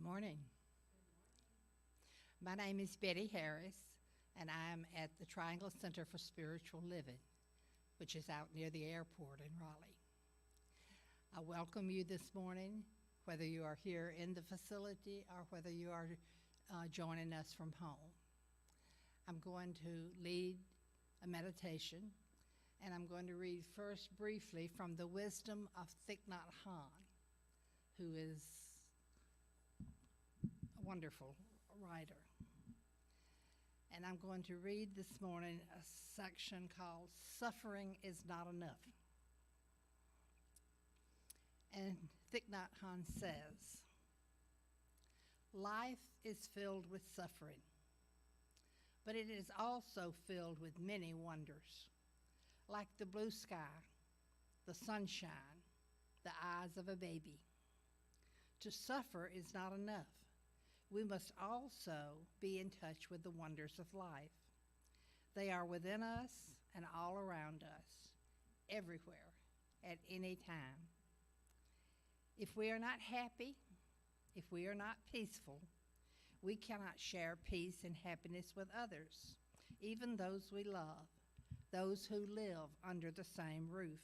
Good morning. My name is Betty Harris, and I am at the Triangle Center for Spiritual Living, which is out near the airport in Raleigh. I welcome you this morning, whether you are here in the facility or whether you are joining us from home. I'm going to lead a meditation, and I'm going to read first briefly from the Wisdom of Thich Nhat Hanh, who is a wonderful writer. And I'm going to read this morning a section called Suffering is Not Enough. And Thich Nhat Hanh says, life is filled with suffering, but it is also filled with many wonders, like the blue sky, the sunshine, the eyes of a baby. To suffer is not enough. We must also be in touch with the wonders of life. They are within us and all around us, everywhere, at any time. If we are not happy, if we are not peaceful, we cannot share peace and happiness with others, even those we love, those who live under the same roof.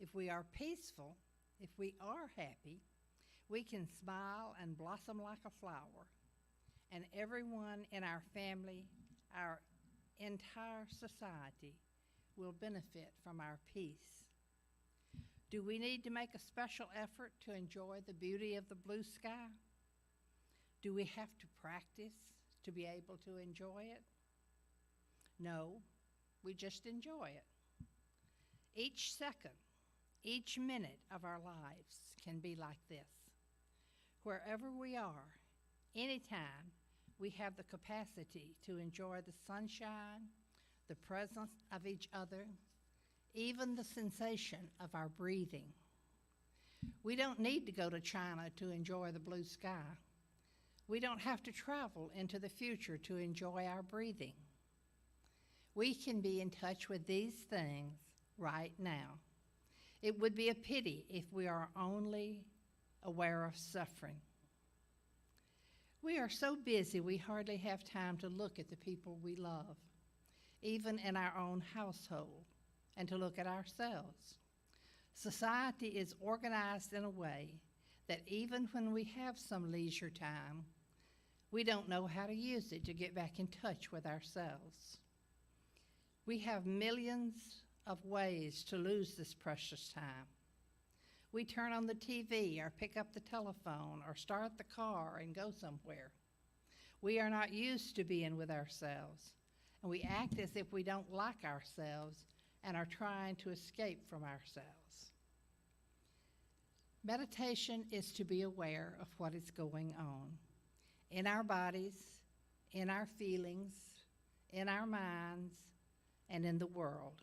If we are peaceful, if we are happy, we can smile and blossom like a flower, and everyone in our family, our entire society, will benefit from our peace. Do we need to make a special effort to enjoy the beauty of the blue sky? Do we have to practice to be able to enjoy it? No, we just enjoy it. Each second, each minute of our lives can be like this. Wherever we are, anytime, we have the capacity to enjoy the sunshine, the presence of each other, even the sensation of our breathing. We don't need to go to China to enjoy the blue sky. We don't have to travel into the future to enjoy our breathing. We can be in touch with these things right now. It would be a pity if we are only aware of suffering. We are so busy we hardly have time to look at the people we love, even in our own household, and to look at ourselves. Society is organized in a way that even when we have some leisure time, we don't know how to use it to get back in touch with ourselves. We have millions of ways to lose this precious time. We turn on the TV or pick up the telephone or start the car and go somewhere. We are not used to being with ourselves, and we act as if we don't like ourselves and are trying to escape from ourselves. Meditation is to be aware of what is going on in our bodies, in our feelings, in our minds, and in the world.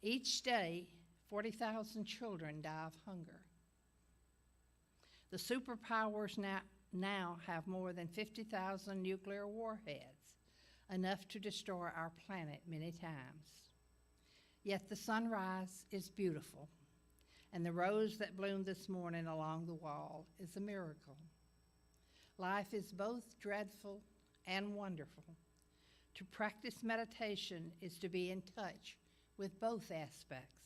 Each day, 40,000 children die of hunger. The superpowers now have more than 50,000 nuclear warheads, enough to destroy our planet many times. Yet the sunrise is beautiful, and the rose that bloomed this morning along the wall is a miracle. Life is both dreadful and wonderful. To practice meditation is to be in touch with both aspects.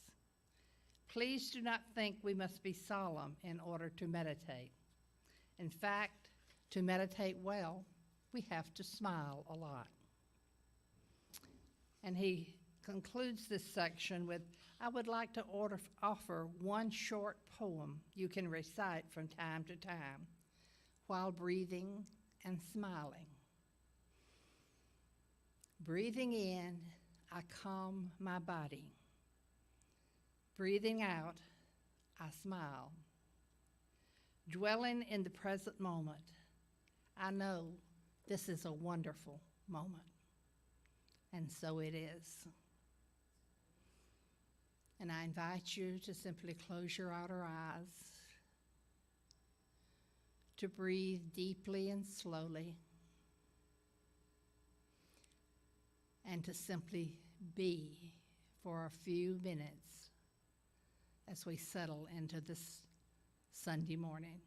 Please do not think we must be solemn in order to meditate. In fact, to meditate well, we have to smile a lot. And he concludes this section with, I would like to offer one short poem you can recite from time to time while breathing and smiling. Breathing in, I calm my body. Breathing out, I smile. Dwelling in the present moment, I know this is a wonderful moment. And so it is. And I invite you to simply close your outer eyes, to breathe deeply and slowly, and to simply be for a few minutes as we settle into this Sunday morning.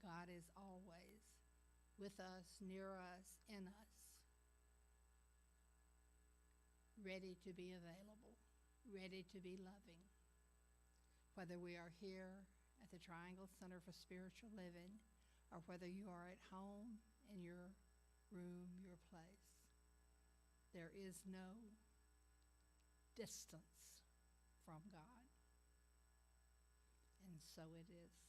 God is always with us, near us, in us, ready to be available, ready to be loving. Whether we are here at the Triangle Center for Spiritual Living, or whether you are at home in your room, your place, there is no distance from God. And so it is.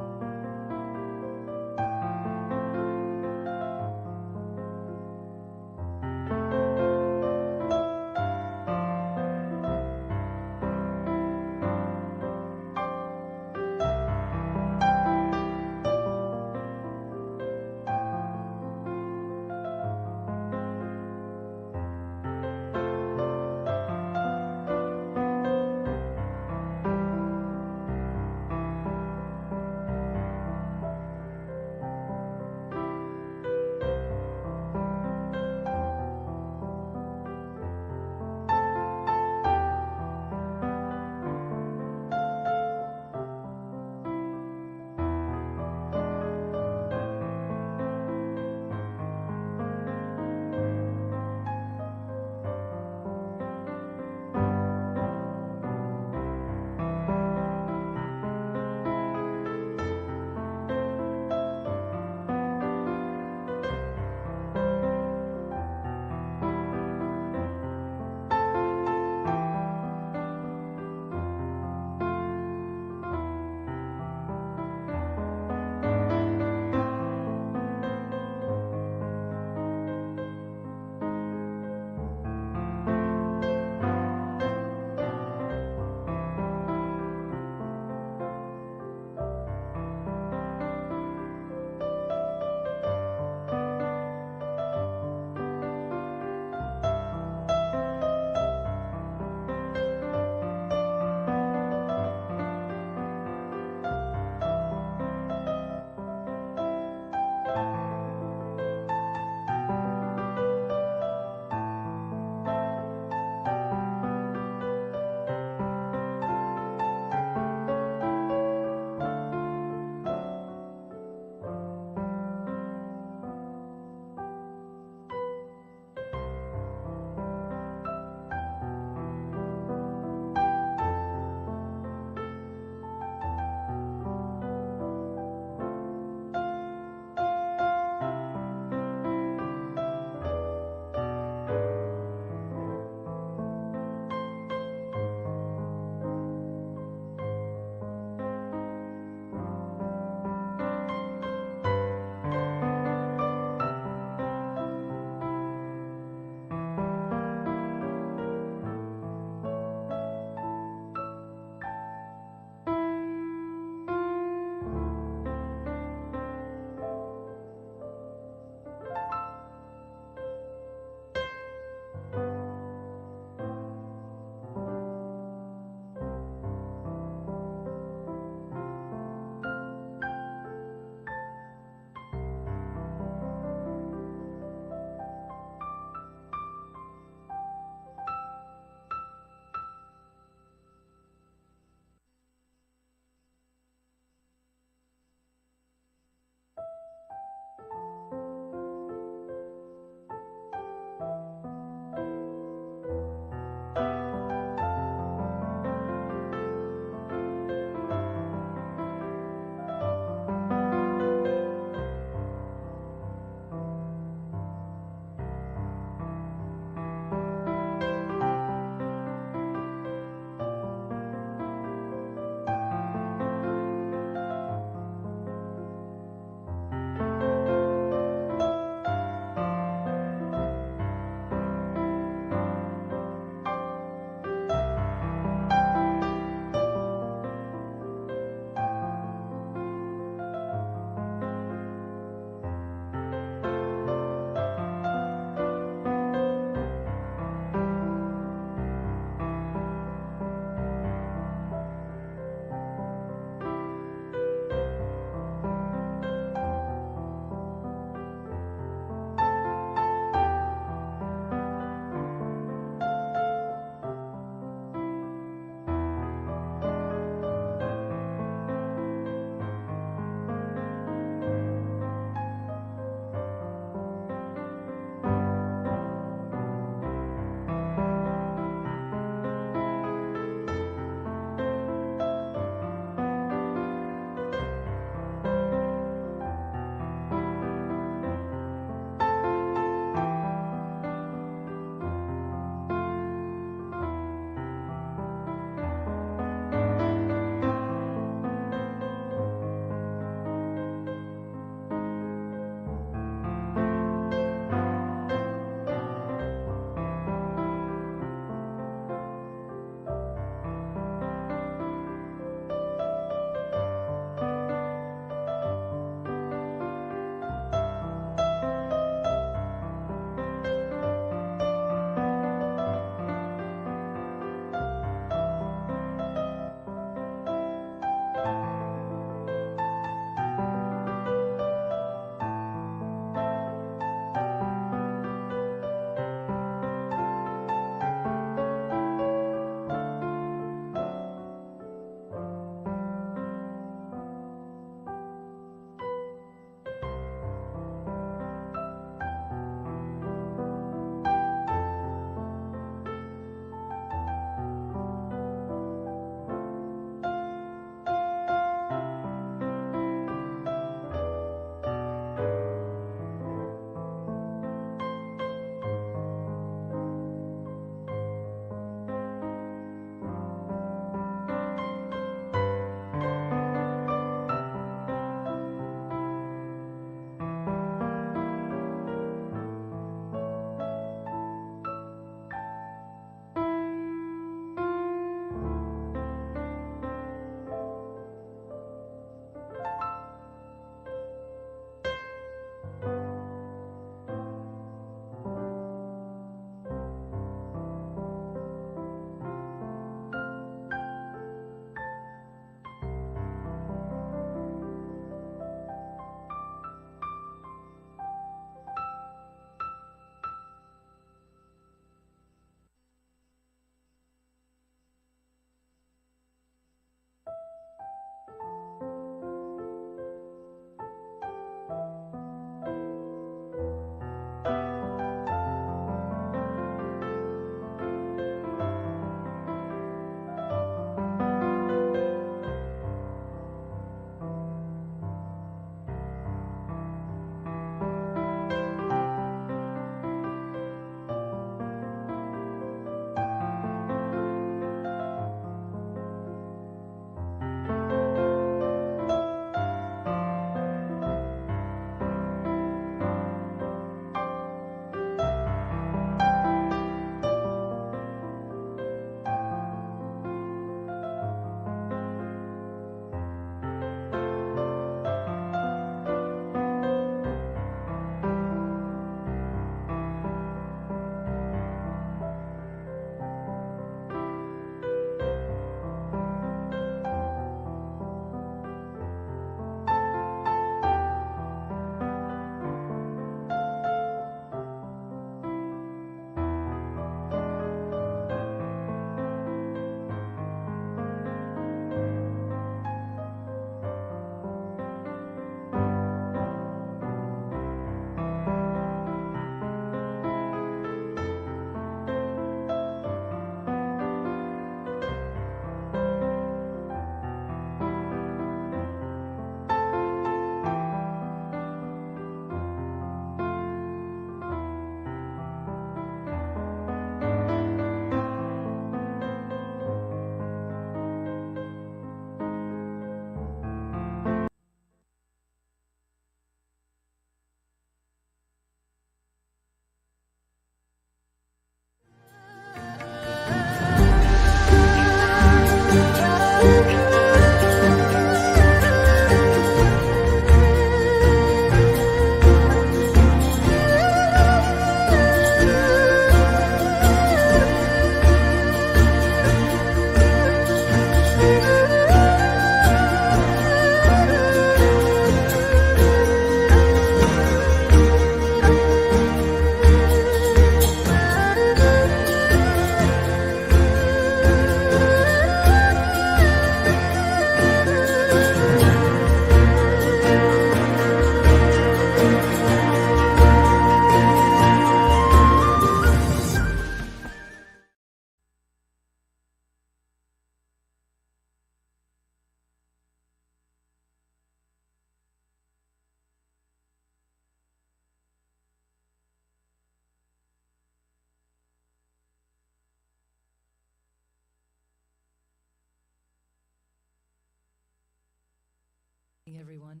morning, everyone.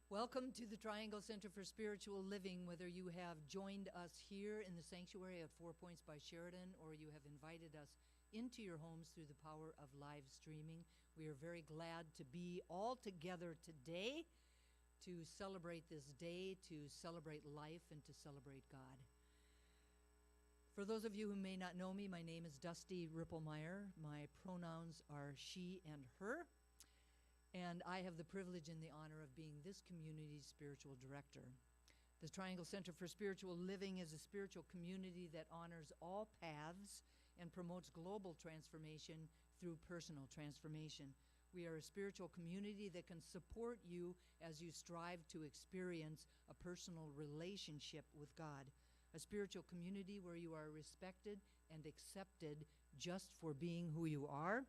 Welcome to the Triangle Center for Spiritual Living, whether you have joined us here in the sanctuary at 4 Points by Sheridan or you have invited us into your homes through the power of live streaming. We are very glad to be all together today to celebrate this day, to celebrate life, and to celebrate God. For those of you who may not know me, my name is Dusty Rippelmeyer. My pronouns are she and her. And I have the privilege and the honor of being this community's spiritual director. The Triangle Center for Spiritual Living is a spiritual community that honors all paths and promotes global transformation through personal transformation. We are a spiritual community that can support you as you strive to experience a personal relationship with God. A spiritual community where you are respected and accepted just for being who you are,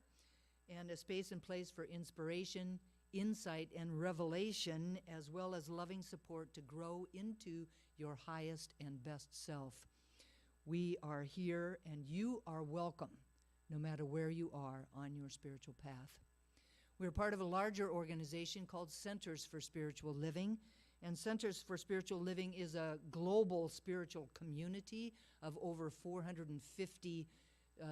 and a space and place for inspiration, insight, and revelation, as well as loving support to grow into your highest and best self. We are here, and you are welcome, no matter where you are on your spiritual path. We're part of a larger organization called Centers for Spiritual Living, and Centers for Spiritual Living is a global spiritual community of over 450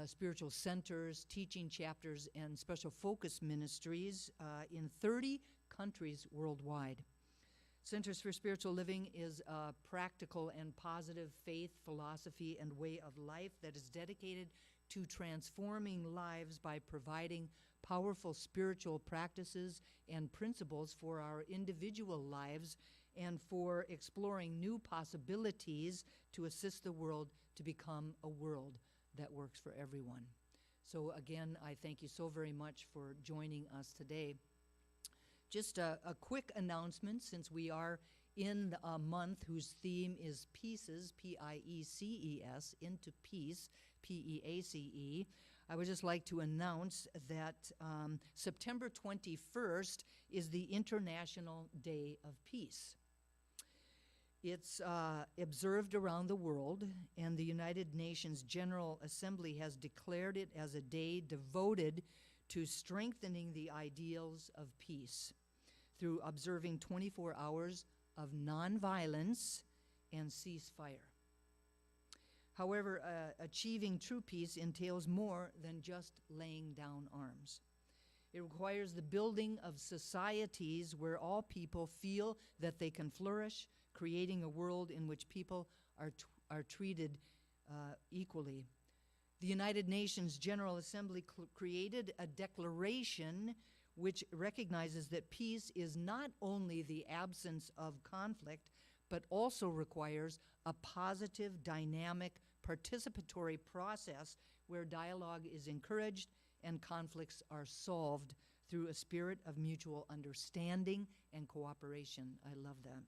spiritual centers, teaching chapters, and special focus ministries in 30 countries worldwide. Centers for Spiritual Living is a practical and positive faith, philosophy, and way of life that is dedicated to transforming lives by providing powerful spiritual practices and principles for our individual lives and for exploring new possibilities to assist the world to become a world that works for everyone. So again, I thank you so very much for joining us today. Just a quick announcement, since we are in a month whose theme is Pieces, P-I-E-C-E-S, into peace, P-E-A-C-E. I would just like to announce that September 21st is the International Day of Peace. It's observed around the world, and the United Nations General Assembly has declared it as a day devoted to strengthening the ideals of peace through observing 24 hours of nonviolence and ceasefire. However, achieving true peace entails more than just laying down arms. It requires the building of societies where all people feel that they can flourish, creating a world in which people are treated equally. The United Nations General Assembly created a declaration which recognizes that peace is not only the absence of conflict, but also requires a positive, dynamic, participatory process where dialogue is encouraged and conflicts are solved through a spirit of mutual understanding and cooperation. I love that.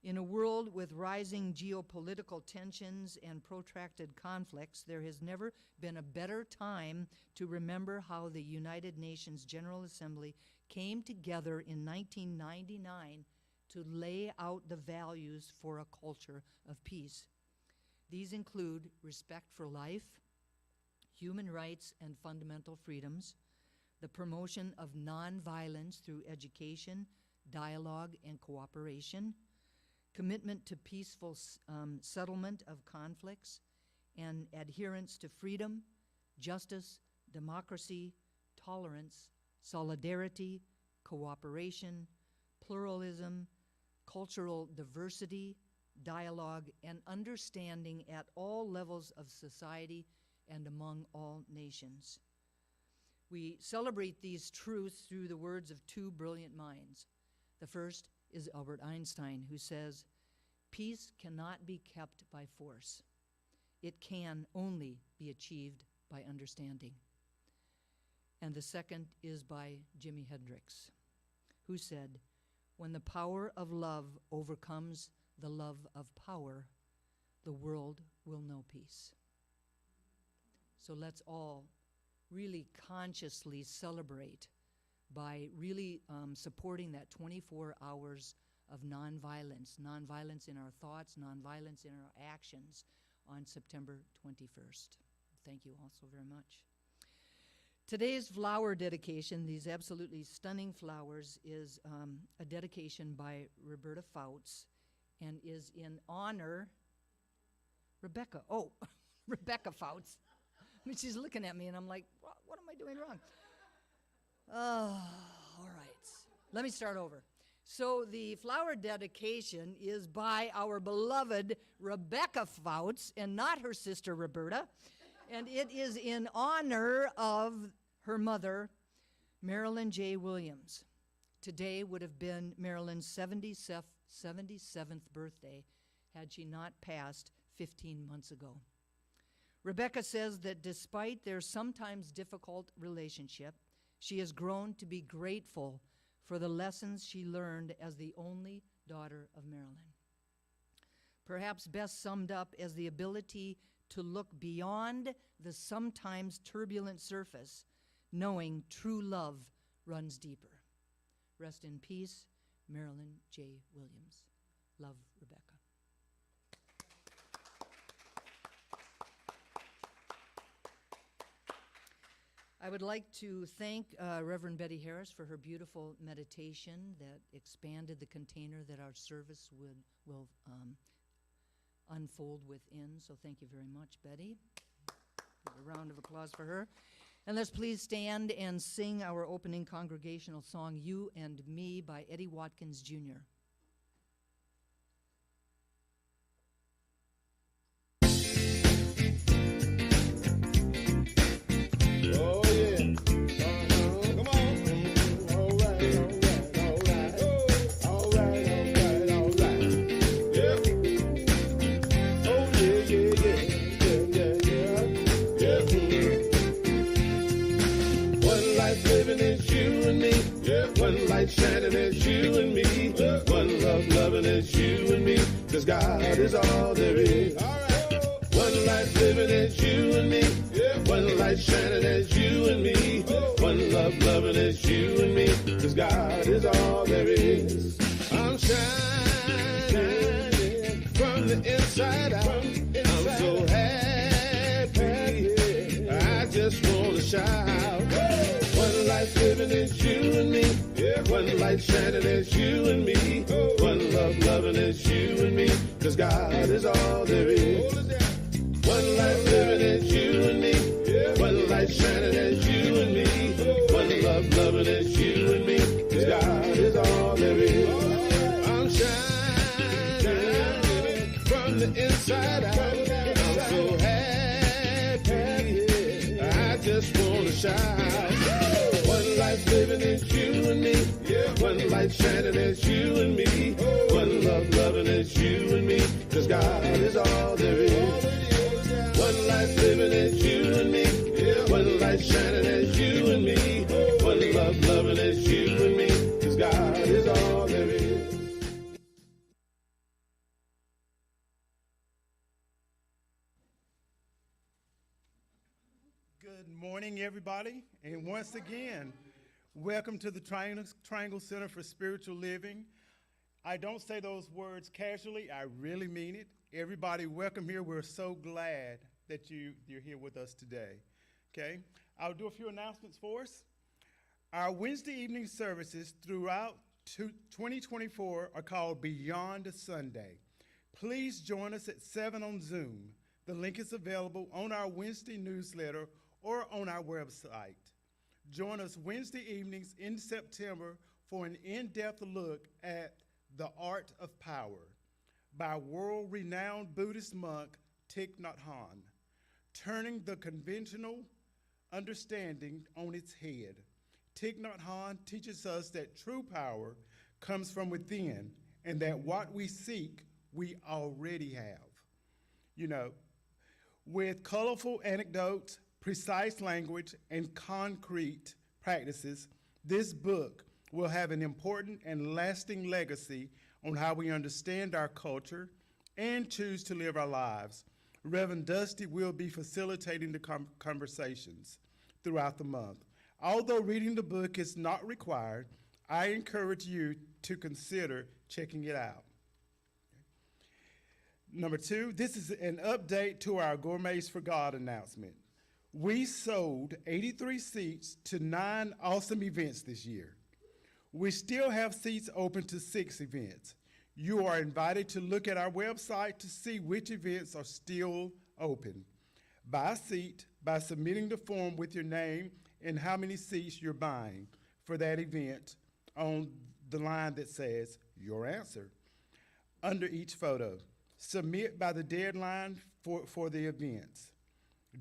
In a world with rising geopolitical tensions and protracted conflicts, there has never been a better time to remember how the United Nations General Assembly came together in 1999 to lay out the values for a culture of peace. These include respect for life, human rights and fundamental freedoms, the promotion of nonviolence through education, dialogue, and cooperation, commitment to peaceful settlement of conflicts, and adherence to freedom, justice, democracy, tolerance, solidarity, cooperation, pluralism, cultural diversity, dialogue, and understanding at all levels of society and among all nations. We celebrate these truths through the words of two brilliant minds. The first is Albert Einstein, who says, "Peace cannot be kept by force. It can only be achieved by understanding." And the second is by Jimi Hendrix, who said, "When the power of love overcomes the love of power, the world will know peace." So let's all really consciously celebrate by really supporting that 24 hours of nonviolence in our thoughts, nonviolence in our actions on September 21st. Thank you all so very much. Today's flower dedication, these absolutely stunning flowers, is a dedication by Roberta Fouts and is in honor Rebecca. Oh, Rebecca Fouts. I mean, she's looking at me, and I'm like, what am I doing wrong? Oh, all right. Let me start over. So the flower dedication is by our beloved Rebecca Fouts and not her sister Roberta. And it is in honor of her mother, Marilyn J. Williams. Today would have been Marilyn's 77th birthday had she not passed 15 months ago. Rebecca says that despite their sometimes difficult relationship, she has grown to be grateful for the lessons she learned as the only daughter of Marilyn. Perhaps best summed up as the ability to look beyond the sometimes turbulent surface, knowing true love runs deeper. Rest in peace, Marilyn J. Williams. Love, Rebecca. I would like to thank Reverend Betty Harris for her beautiful meditation that expanded the container that our service will unfold within. So thank you very much, Betty. Give a round of applause for her. And let's please stand and sing our opening congregational song, You and Me, by Eddie Watkins, Jr. Oh yeah. Come on. All right. Yeah. Oh yeah. One life living is you and me. Yeah. One light shining is you and me. Yeah. One love loving is you and me. 'Cause God is all there is. All right. One life living is you and me. Yeah. One light shining as you and me. One love loving as you and me. 'Cause God is all there is. I'm shining from the inside out. I'm so happy. I just want to shout. One life living is you and me. One light shining as you and me. One love loving as you and me. 'Cause God is all there is. One life living as you and me. One light shining as you and me. One love loving as you and me. 'Cause God is all there is. I'm shining from the inside out. I'm so happy. I just want to shout. One life living as you and me. One light shining as you and me. One love loving as you and me. 'Cause God is all there is. One life living as you and me. One light shining as you and me. One love loving as you and me. 'Cause God is all there is. Good morning, everybody. And once again, welcome to the Triangle Center for Spiritual Living. I don't say those words casually. I really mean it. Everybody, welcome here. We're so glad that you're here with us today. Okay? I'll do a few announcements for us. Our Wednesday evening services throughout 2024 are called Beyond Sunday. Please join us at 7 on Zoom. The link is available on our Wednesday newsletter or on our website. Join us Wednesday evenings in September for an in-depth look at The Art of Power by world-renowned Buddhist monk Thich Nhat Hanh, turning the conventional understanding on its head. Thich Nhat Hanh teaches us that true power comes from within and that what we seek, we already have. You know, with colorful anecdotes, precise language, and concrete practices, this book will have an important and lasting legacy on how we understand our culture and choose to live our lives. Reverend Dusty will be facilitating the conversations throughout the month. Although reading the book is not required, I encourage you to consider checking it out. Number 2, this is an update to our Gourmets for God announcement. We sold 83 seats to 9 awesome events this year. We still have seats open to 6 events. You are invited to look at our website to see which events are still open. Buy a seat by submitting the form with your name and how many seats you're buying for that event on the line that says your answer under each photo. Submit by the deadline for the events.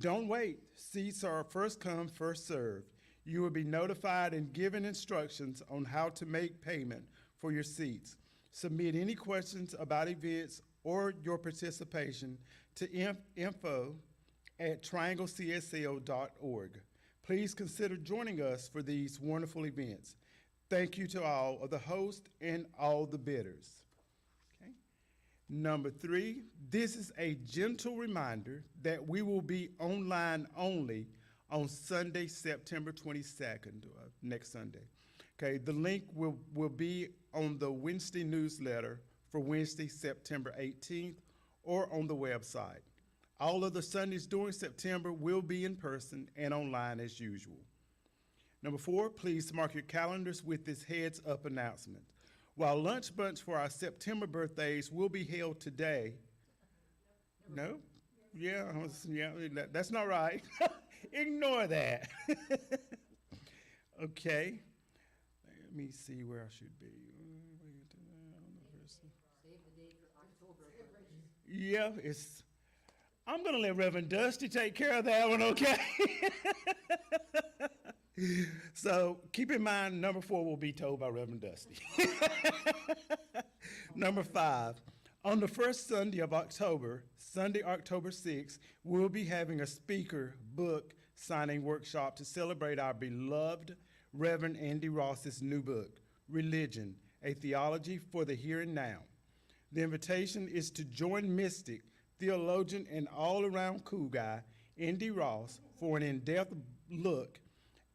Don't wait. Seats are first come, first served. You will be notified and given instructions on how to make payment for your seats. Submit any questions about events or your participation to info@trianglecsl.org. Please consider joining us for these wonderful events. Thank you to all of the hosts and all the bidders. Okay. Number 3, this is a gentle reminder that we will be online only on Sunday, September 22nd, next Sunday. Okay, the link will be on the Wednesday newsletter for Wednesday, September 18th, or on the website. All other Sundays during September will be in person and online as usual. Number 4, please mark your calendars with this heads up announcement. While lunch bunch for our September birthdays will be held today. No? Yeah, that's not right. Ignore that. Okay. Let me see where I should be. Save the date for October. Yeah, I'm gonna let Reverend Dusty take care of that one, okay? So keep in mind, number 4 will be told by Reverend Dusty. Number 5, on the first Sunday of October, Sunday, October 6th, we'll be having a speaker book signing workshop to celebrate our beloved Reverend Andy Ross's new book, Religion, A Theology for the Here and Now. The invitation is to join mystic, theologian, and all-around cool guy, Andy Ross, for an in-depth look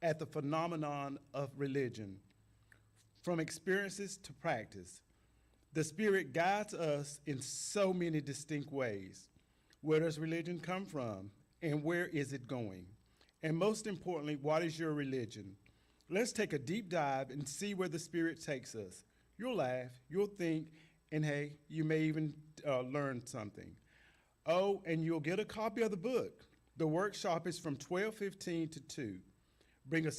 at the phenomenon of religion, from experiences to practice. The Spirit guides us in so many distinct ways. Where does religion come from, and where is it going? And most importantly, what is your religion? Let's take a deep dive and see where the Spirit takes us. You'll laugh, you'll think, and hey, you may even learn something. Oh, and you'll get a copy of the book. The workshop is from 12:15 to 2. Bring a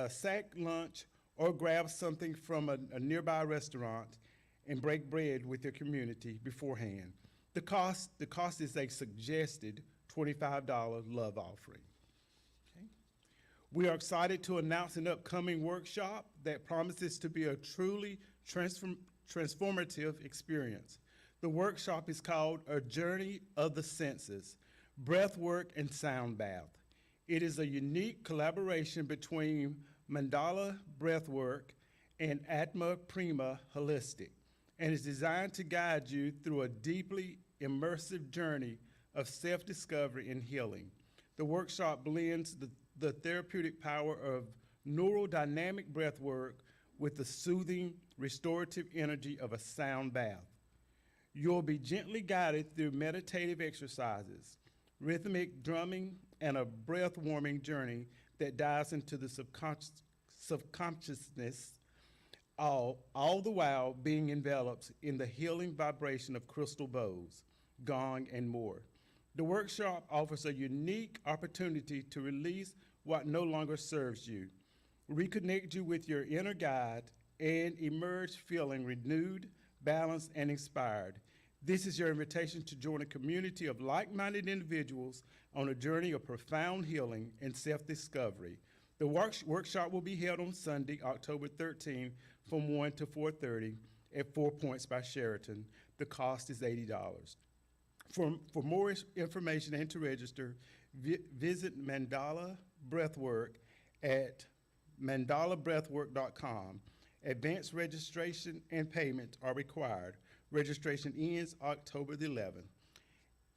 sack lunch or grab something from a nearby restaurant and break bread with your community beforehand. The cost is a suggested $25 love offering. Okay. We are excited to announce an upcoming workshop that promises to be a truly transformative experience. The workshop is called A Journey of the Senses, Breathwork and Sound Bath. It is a unique collaboration between Mandala Breathwork and Atma Prima Holistic, and is designed to guide you through a deeply immersive journey of self-discovery and healing. The workshop blends the therapeutic power of neurodynamic breathwork with the soothing, restorative energy of a sound bath. You'll be gently guided through meditative exercises, rhythmic drumming, and a breath-warming journey that dives into the subconsciousness, all the while being enveloped in the healing vibration of crystal bowls, gong, and more. The workshop offers a unique opportunity to release what no longer serves you, reconnect you with your inner guide, and emerge feeling renewed, balanced, and inspired. This is your invitation to join a community of like-minded individuals on a journey of profound healing and self-discovery. The workshop will be held on Sunday, October 13, from 1 to 4:30 at 4 Points by Sheraton. The cost is $80. For more information and to register, visit Mandala Breathwork at mandalabreathwork.com. Advanced registration and payment are required. Registration ends October the 11th.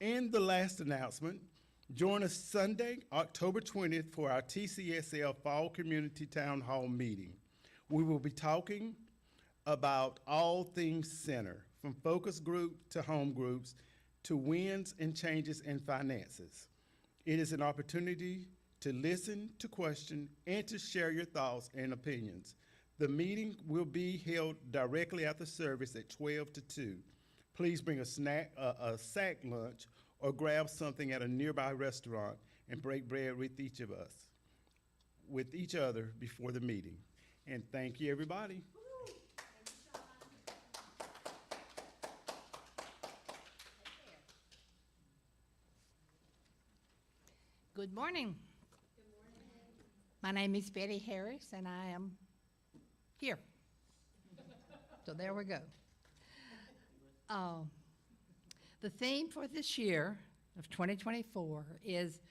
And the last announcement, join us Sunday, October 20th for our TCSL Fall Community Town Hall meeting. We will be talking about all things center, from focus group to home groups, to wins and changes in finances. It is an opportunity to listen, to question, and to share your thoughts and opinions. The meeting will be held directly after service at 12 to 2. Please bring a snack, a sack lunch, or grab something at a nearby restaurant and break bread with each other before the meeting. And thank you, everybody. Good morning. My name is Betty Harris, and I am here. So there we go. The theme for this year of 2024 is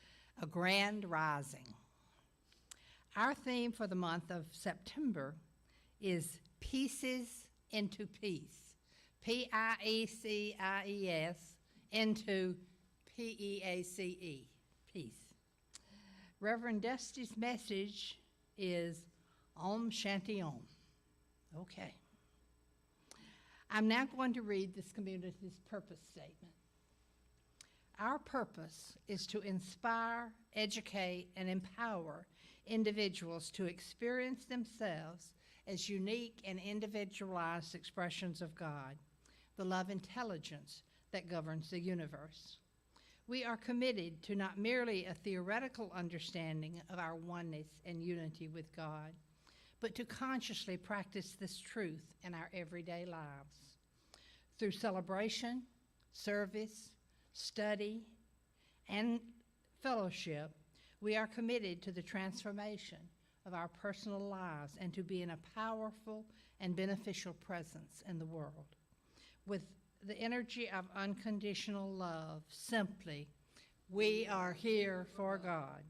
a grand rising. Our theme for the month of September is Pieces into Peace. P-I-E-C-I-E-S into P-E-A-C-E, peace. Reverend Dusty's message is Om Shanti Om. Okay. I'm now going to read this community's purpose statement. Our purpose is to inspire, educate, and empower individuals to experience themselves as unique and individualized expressions of God, the love intelligence that governs the universe. We are committed to not merely a theoretical understanding of our oneness and unity with God, but to consciously practice this truth in our everyday lives. Through celebration, service, study, and fellowship, we are committed to the transformation of our personal lives and to being a powerful and beneficial presence in the world. With the energy of unconditional love, simply, we are here for God.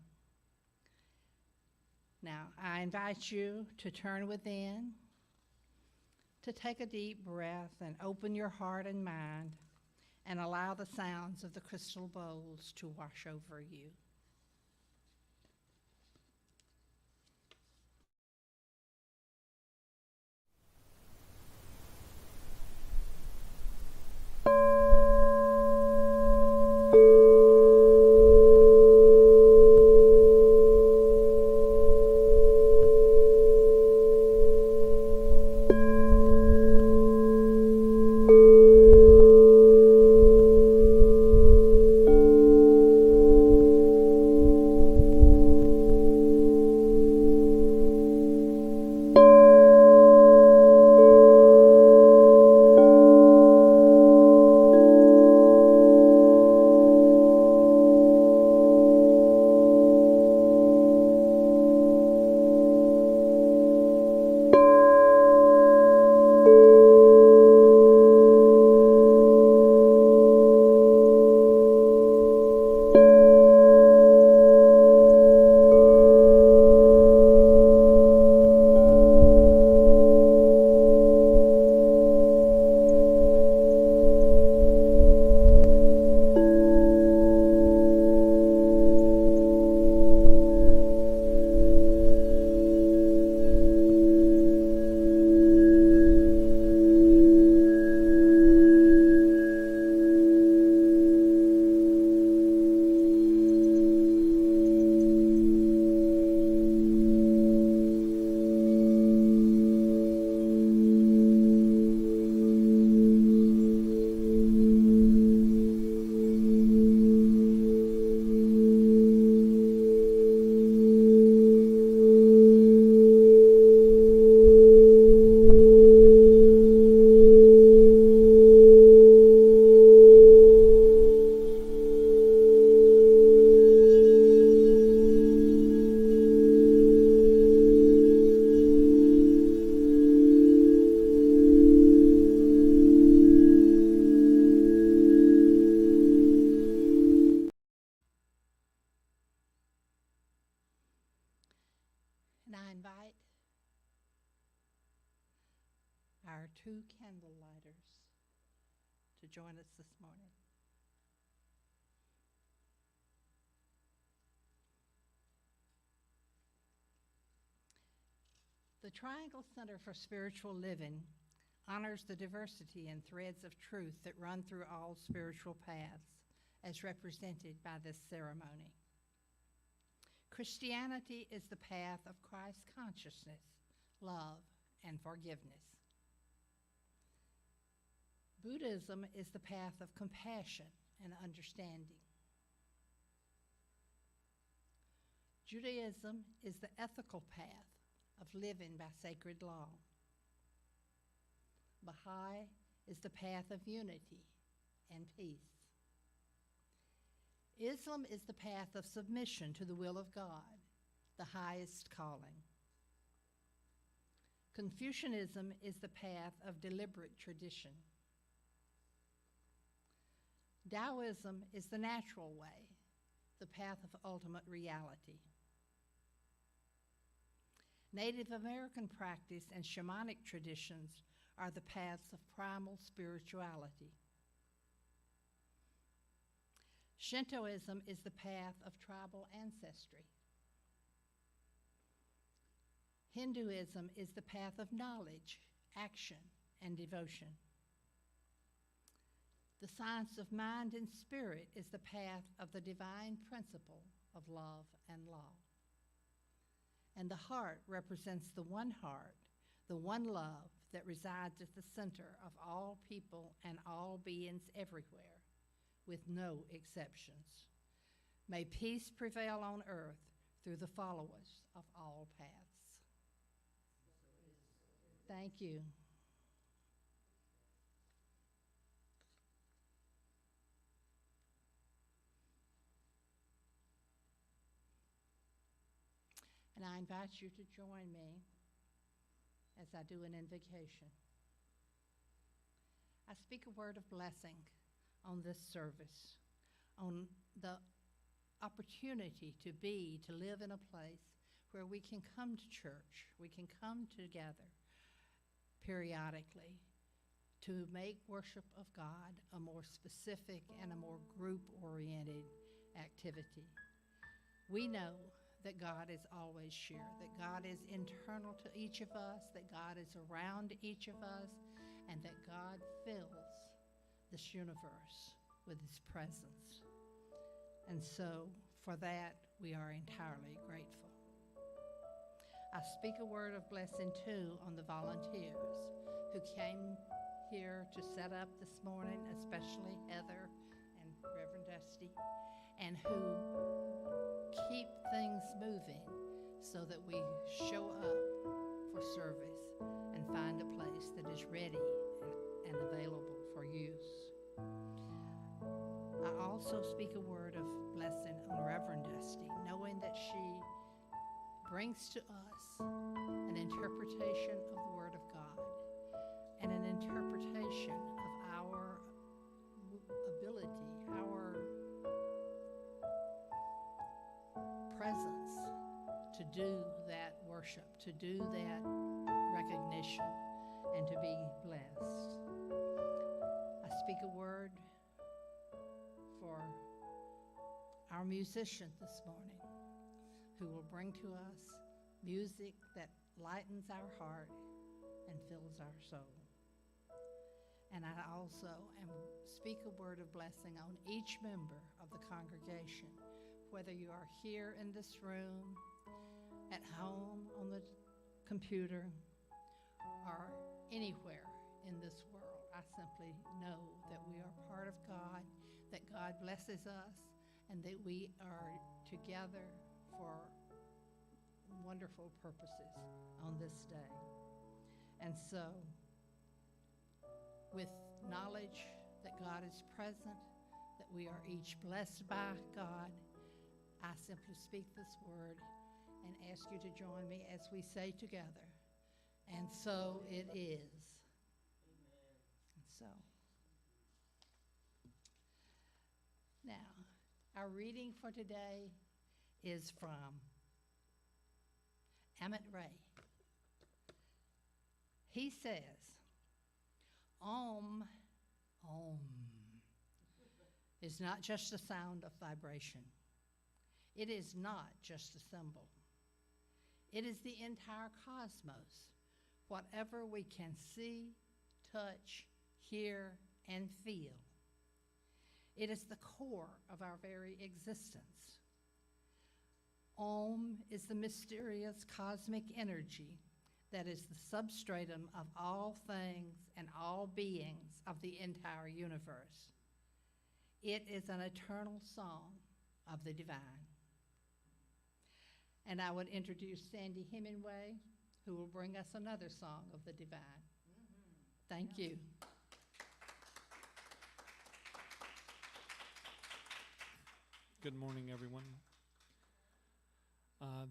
Now, I invite you to turn within, to take a deep breath and open your heart and mind and allow the sounds of the crystal bowls to wash over you. And I invite our two candle lighters to join us this morning. The Triangle Center for Spiritual Living honors the diversity and threads of truth that run through all spiritual paths as represented by this ceremony. Christianity is the path of Christ consciousness, love, and forgiveness. Buddhism is the path of compassion and understanding. Judaism is the ethical path of living by sacred law. Baha'i is the path of unity and peace. Islam is the path of submission to the will of God, the highest calling. Confucianism is the path of deliberate tradition. Taoism is the natural way, the path of ultimate reality. Native American practice and shamanic traditions are the paths of primal spirituality. Shintoism is the path of tribal ancestry. Hinduism is the path of knowledge, action, and devotion. The science of mind and spirit is the path of the divine principle of love and law. And the heart represents the one heart, the one love that resides at the center of all people and all beings everywhere, with no exceptions. May peace prevail on earth through the followers of all paths. Thank you. And I invite you to join me as I do an invocation. I speak a word of blessing on this service, on the opportunity to live in a place where we can come to church, we can come together periodically to make worship of God a more specific and a more group-oriented activity. We know that God is always here, that God is internal to each of us, that God is around each of us, and that God fills this universe with his presence. And so, for that, we are entirely grateful. I speak a word of blessing, too, on the volunteers who came here to set up this morning, especially Heather and Reverend Dusty, and who keep things moving so that we show up for service and find a place that is ready and available for use. I also speak a word of blessing on Reverend Dusty, knowing that she brings to us an interpretation of the Word of God and an interpretation of our ability, our presence to do that worship, to do that recognition, and to be blessed. I speak a word for our musician this morning, who will bring to us music that lightens our heart and fills our soul. And I also speak a word of blessing on each member of the congregation, whether you are here in this room, at home, on the computer, or anywhere in this world. I simply know that we are part of God, that God blesses us, and that we are together for wonderful purposes on this day. And so, with knowledge that God is present, that we are each blessed by God, I simply speak this word and ask you to join me as we say together, and so it is. Amen. And so, now, our reading for today is from Amit Ray. He says, Om, Om is not just a sound of vibration. It is not just a symbol. It is the entire cosmos, whatever we can see, touch, hear, and feel. It is the core of our very existence. Om is the mysterious cosmic energy that is the substratum of all things and all beings of the entire universe. It is an eternal song of the divine. And I would introduce Sandy Hemingway, who will bring us another song of the divine. Thank you. Good morning, everyone.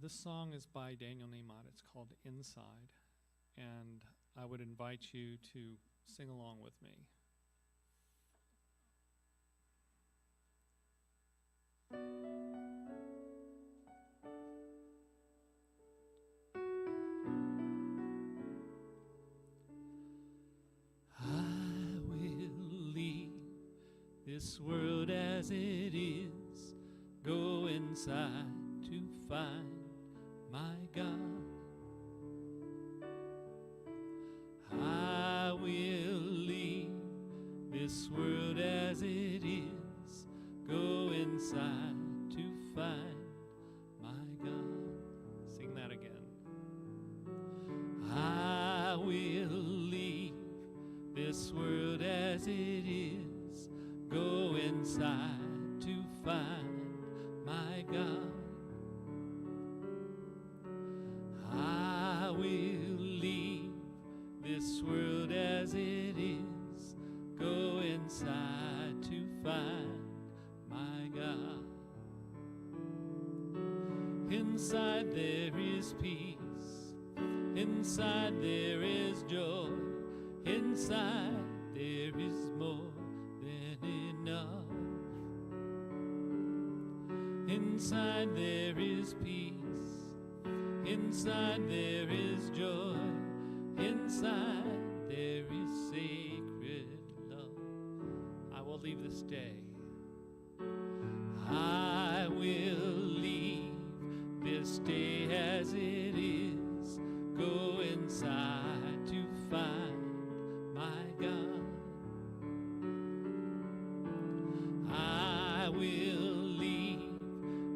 This song is by Daniel Nemot. It's called Inside, and I would invite you to sing along with me. I will leave this world as it is, go inside to find my God. I will leave this world as it is, go inside to find my God. Sing that again. I will leave this world as it is, go inside to find my God. I will leave this world as it is, go inside to find my God. Inside there is peace, inside there is joy, inside there is more than enough. Inside there is peace, inside there is joy, inside there is sacred love. I will leave this day. I will leave this day as it is, go inside to find my God. I will leave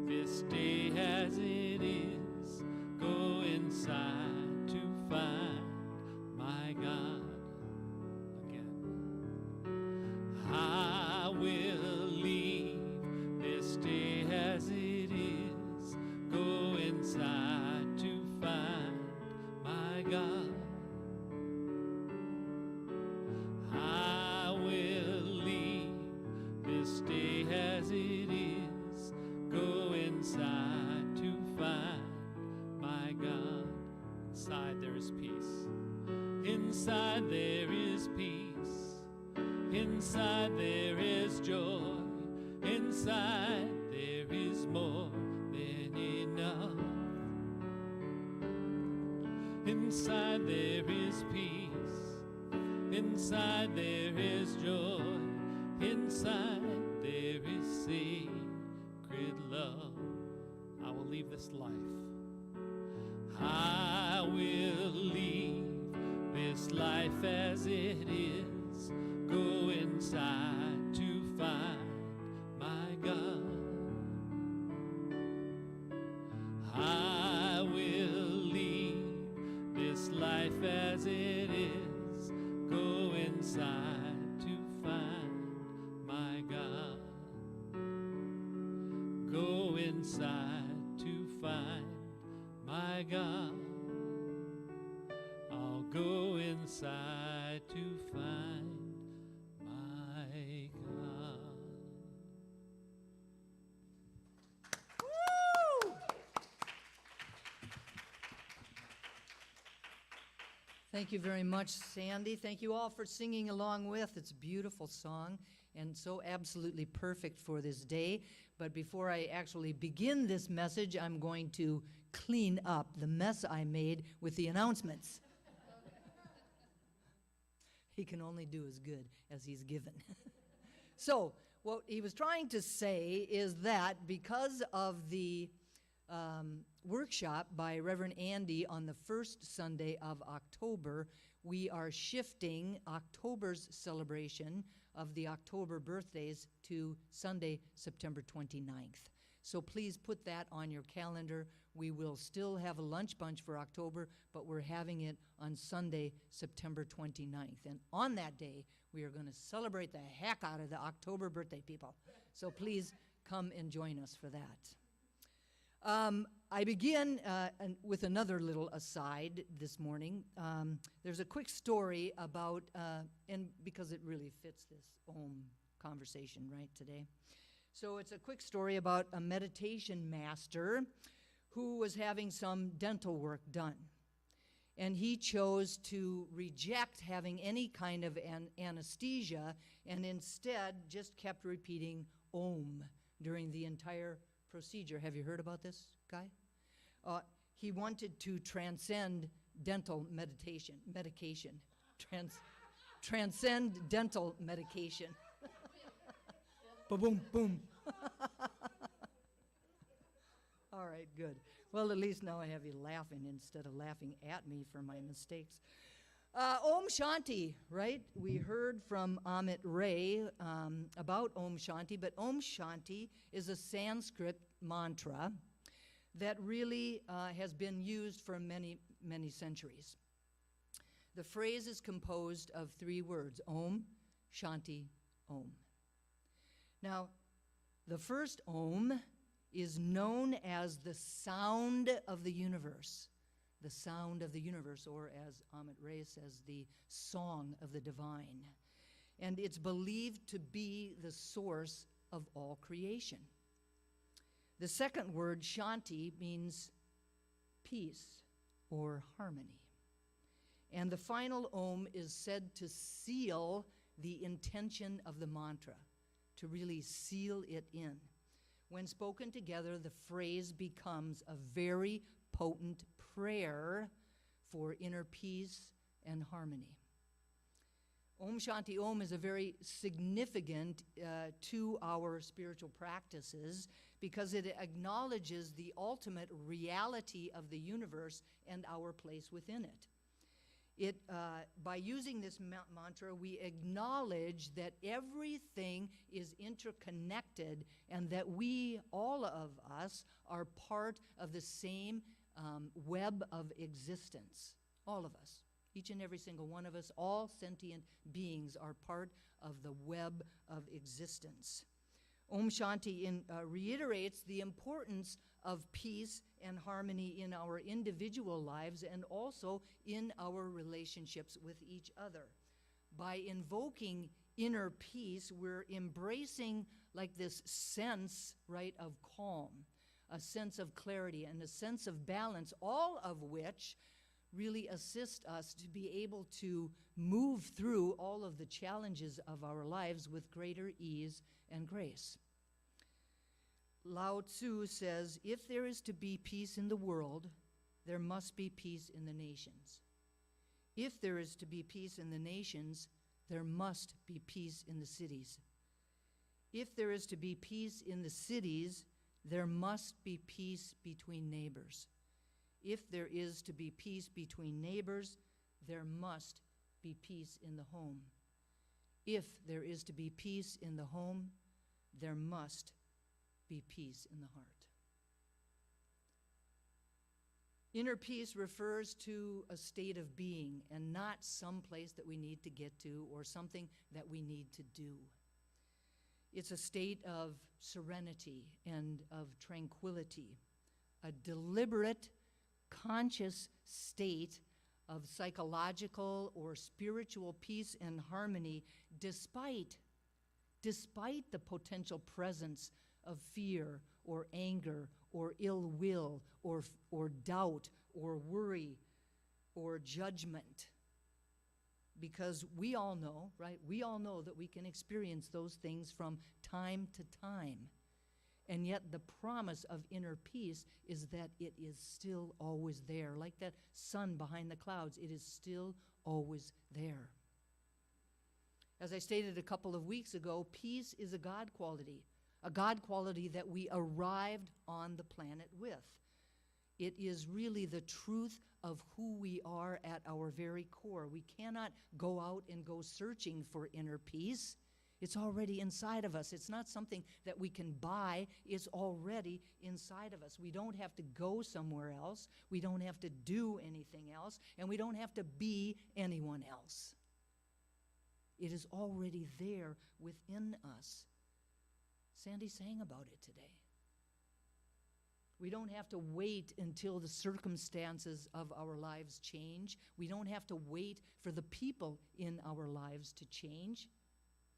this day as it is, go inside to find my God. Again. I will leave this day as it is, go inside to find my God. I will leave this day as it is, go inside to find my God. Inside there is peace, inside there is peace, inside there is joy, inside there is more than enough. Inside there is peace, inside there is joy, inside there is sacred love. I will leave this life. I will leave this life as it is, go inside to find my God. I will leave this life as it is, go inside to find my God. Go inside to find my God. I'll go inside to find my God. Woo! Thank you very much, Sandy. Thank you all for singing along with. It's a beautiful song and so absolutely perfect for this day. But before I actually begin this message, I'm going to clean up the mess I made with the announcements. He can only do as good as he's given. So what he was trying to say is that because of the workshop by Reverend Andy on the first Sunday of October, we are shifting October's celebration of the October birthdays to Sunday, September 29th. So please put that on your calendar. We will still have a lunch bunch for October, but we're having it on Sunday, September 29th. And on that day, we are going to celebrate the heck out of the October birthday people. So please come and join us for that. I begin with another little aside this morning. There's a quick story about, and because it really fits this conversation right today. So it's a quick story about a meditation master who was having some dental work done. And he chose to reject having any kind of anesthesia and instead just kept repeating Om during the entire procedure. Have you heard about this guy? He wanted to transcend dental medication. Transcend dental medication. Ba-boom, boom. All right, good. Well, at least now I have you laughing instead of laughing at me for my mistakes. Om Shanti, right? We heard from Amit Ray about Om Shanti, but Om Shanti is a Sanskrit mantra that really has been used for many, many centuries. The phrase is composed of 3 words, Om, Shanti, Om. Now, the first Om is known as the sound of the universe. The sound of the universe, or as Amit Ray says, the song of the divine. And it's believed to be the source of all creation. The second word, Shanti, means peace or harmony. And the final Om is said to seal the intention of the mantra, to really seal it in. When spoken together, the phrase becomes a very potent prayer for inner peace and harmony. Om Shanti Om is a very significant to our spiritual practices because it acknowledges the ultimate reality of the universe and our place within it. By using this mantra, we acknowledge that everything is interconnected and that we, all of us, are part of the same web of existence. All of us. Each and every single one of us, all sentient beings are part of the web of existence. Om Shanti reiterates the importance of peace and harmony in our individual lives and also in our relationships with each other. By invoking inner peace, we're embracing like this sense, right, of calm, a sense of clarity and a sense of balance, all of which really assist us to be able to move through all of the challenges of our lives with greater ease and grace. Lao Tzu says, if there is to be peace in the world, there must be peace in the nations. If there is to be peace in the nations, there must be peace in the cities. If there is to be peace in the cities, there must be peace between neighbors. If there is to be peace between neighbors, there must be peace in the home. If there is to be peace in the home, there must be peace in the heart. Inner peace refers to a state of being and not some place that we need to get to or something that we need to do. It's a state of serenity and of tranquility, a deliberate, conscious state of psychological or spiritual peace and harmony despite the potential presence of fear or anger or ill will or doubt or worry or judgment. Because we all know, right? We all know that we can experience those things from time to time. And yet the promise of inner peace is that it is still always there. Like that sun behind the clouds, it is still always there. As I stated a couple of weeks ago, peace is a God quality that we arrived on the planet with. It is really the truth of who we are at our very core. We cannot go out and go searching for inner peace. It's already inside of us. It's not something that we can buy. It's already inside of us. We don't have to go somewhere else. We don't have to do anything else. And we don't have to be anyone else. It is already there within us. Sandy sang about it today. We don't have to wait until the circumstances of our lives change. We don't have to wait for the people in our lives to change.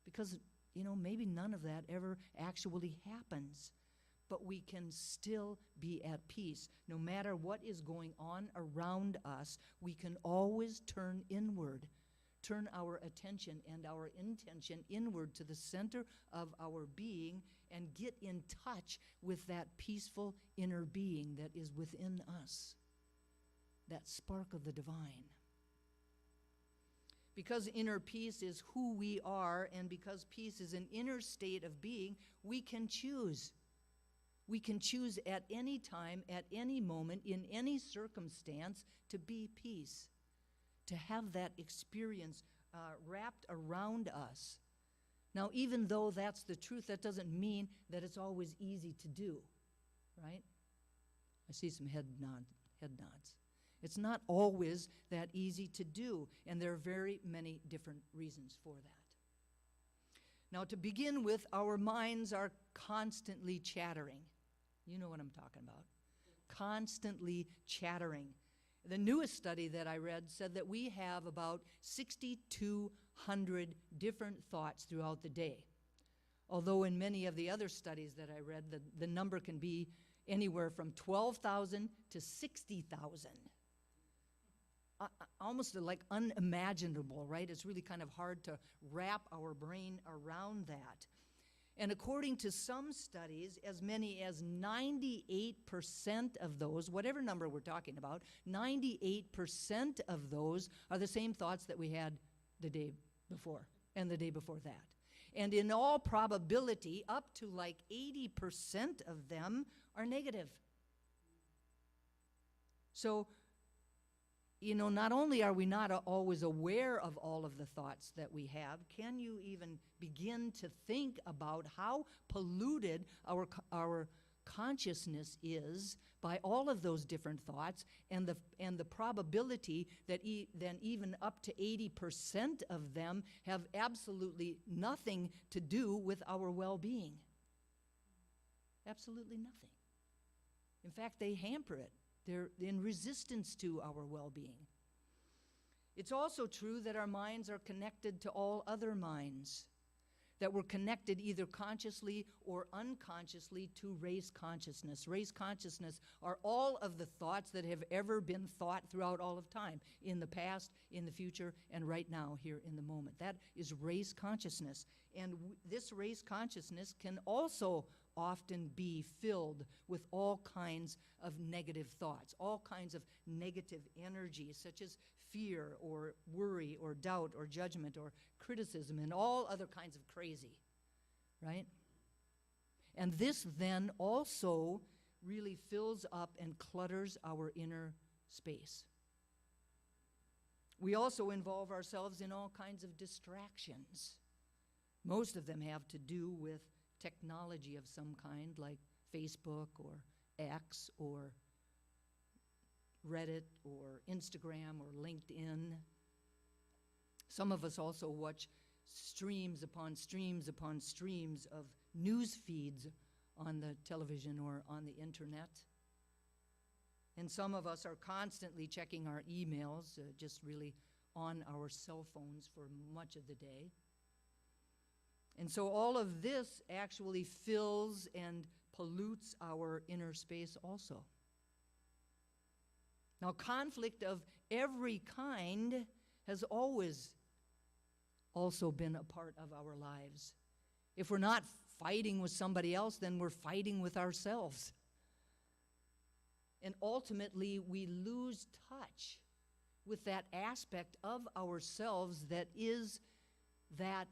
Because, maybe none of that ever actually happens. But we can still be at peace. No matter what is going on around us, we can always turn inward, turn our attention and our intention inward to the center of our being and get in touch with that peaceful inner being that is within us, that spark of the divine. Because inner peace is who we are, and because peace is an inner state of being, we can choose. We can choose at any time, at any moment, in any circumstance, to be peace, to have that experience wrapped around us. Now, even though that's the truth, that doesn't mean that it's always easy to do, right? I see some head nods. It's not always that easy to do, and there are very many different reasons for that. Now, to begin with, our minds are constantly chattering. You know what I'm talking about. Constantly chattering. The newest study that I read said that we have about 6,200 different thoughts throughout the day. Although in many of the other studies that I read, the number can be anywhere from 12,000 to 60,000. Almost like unimaginable, right? It's really kind of hard to wrap our brain around that. And according to some studies, as many as 98% of those, whatever number we're talking about, 98% of those are the same thoughts that we had the day before and the day before that. And in all probability, up to like 80% of them are negative. So, not only are we not always aware of all of the thoughts that we have, can you even begin to think about how polluted our consciousness is by all of those different thoughts, and the probability that then even up to 80% of them have absolutely nothing to do with our well-being? Absolutely nothing. In fact, they hamper it. They're in resistance to our well-being. It's also true that our minds are connected to all other minds, that we're connected either consciously or unconsciously to race consciousness. Race consciousness are all of the thoughts that have ever been thought throughout all of time, in the past, in the future, and right now, here in the moment. That is race consciousness. And this race consciousness can also often be filled with all kinds of negative thoughts, all kinds of negative energies, such as fear or worry or doubt or judgment or criticism and all other kinds of crazy, right? And this then also really fills up and clutters our inner space. We also involve ourselves in all kinds of distractions. Most of them have to do with technology of some kind, like Facebook or X or Reddit or Instagram or LinkedIn. Some of us also watch streams upon streams upon streams of news feeds on the television or on the internet. And some of us are constantly checking our emails, just really on our cell phones for much of the day. And so all of this actually fills and pollutes our inner space also. Now, conflict of every kind has always also been a part of our lives. If we're not fighting with somebody else, then we're fighting with ourselves. And ultimately, we lose touch with that aspect of ourselves that is that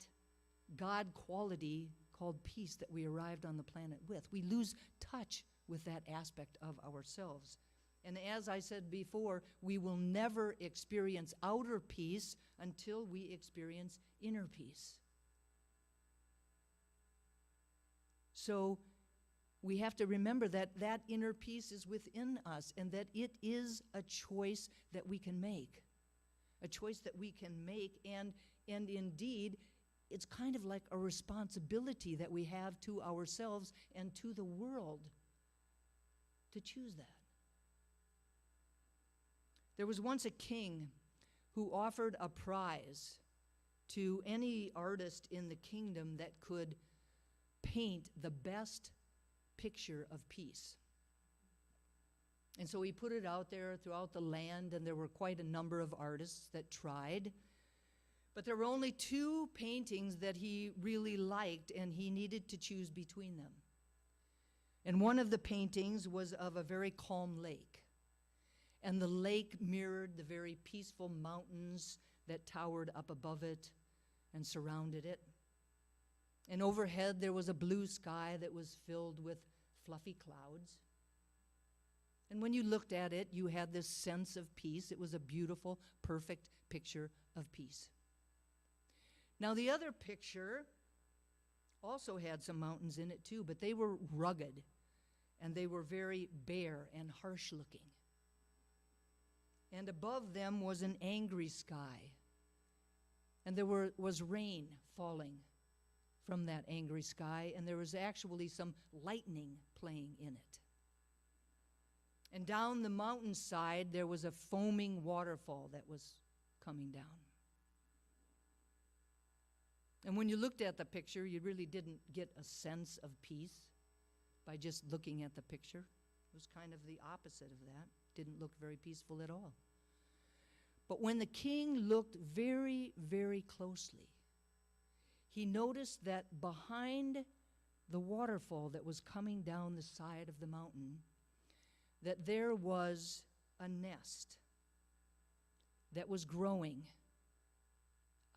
God quality called peace that we arrived on the planet with. We lose touch with that aspect of ourselves. And as I said before, we will never experience outer peace until we experience inner peace. So we have to remember that that inner peace is within us and that it is a choice that we can make. A choice that we can make, and indeed, it's kind of like a responsibility that we have to ourselves and to the world to choose that. There was once a king who offered a prize to any artist in the kingdom that could paint the best picture of peace. And so he put it out there throughout the land, and there were quite a number of artists that tried. But there were only 2 paintings that he really liked, and he needed to choose between them. And one of the paintings was of a very calm lake. And the lake mirrored the very peaceful mountains that towered up above it and surrounded it. And overhead there was a blue sky that was filled with fluffy clouds. And when you looked at it, you had this sense of peace. It was a beautiful, perfect picture of peace. Now, the other picture also had some mountains in it too, but they were rugged, and they were very bare and harsh looking. And above them was an angry sky, and there was rain falling from that angry sky, and there was actually some lightning playing in it. And down the mountainside, there was a foaming waterfall that was coming down. And when you looked at the picture, you really didn't get a sense of peace by just looking at the picture. It was kind of the opposite of that. Didn't look very peaceful at all. But when the king looked very, very closely, he noticed that behind the waterfall that was coming down the side of the mountain, that there was a nest that was growing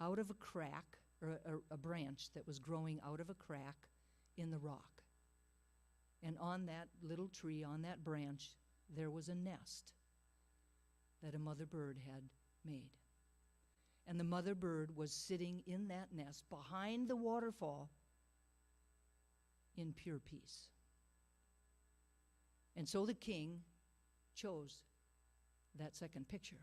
out of a crack, or a branch that was growing out of a crack in the rock. And on that little tree, on that branch, there was a nest that a mother bird had made. And the mother bird was sitting in that nest behind the waterfall in pure peace. And so the king chose that second picture.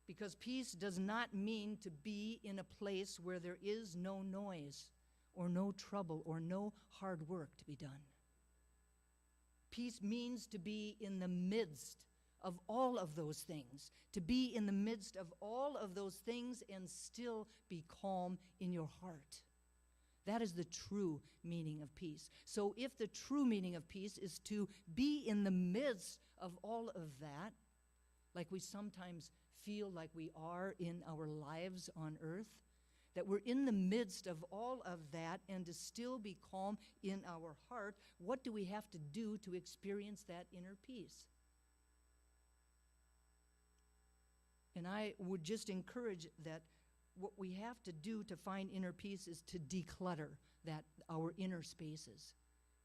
Because peace does not mean to be in a place where there is no noise or no trouble or no hard work to be done. Peace means to be in the midst of all of those things, to be in the midst of all of those things and still be calm in your heart. That is the true meaning of peace. So if the true meaning of peace is to be in the midst of all of that, like we sometimes feel like we are in our lives on earth, that we're in the midst of all of that and to still be calm in our heart, what do we have to do to experience that inner peace? And I would just encourage that what we have to do to find inner peace is to declutter our inner spaces,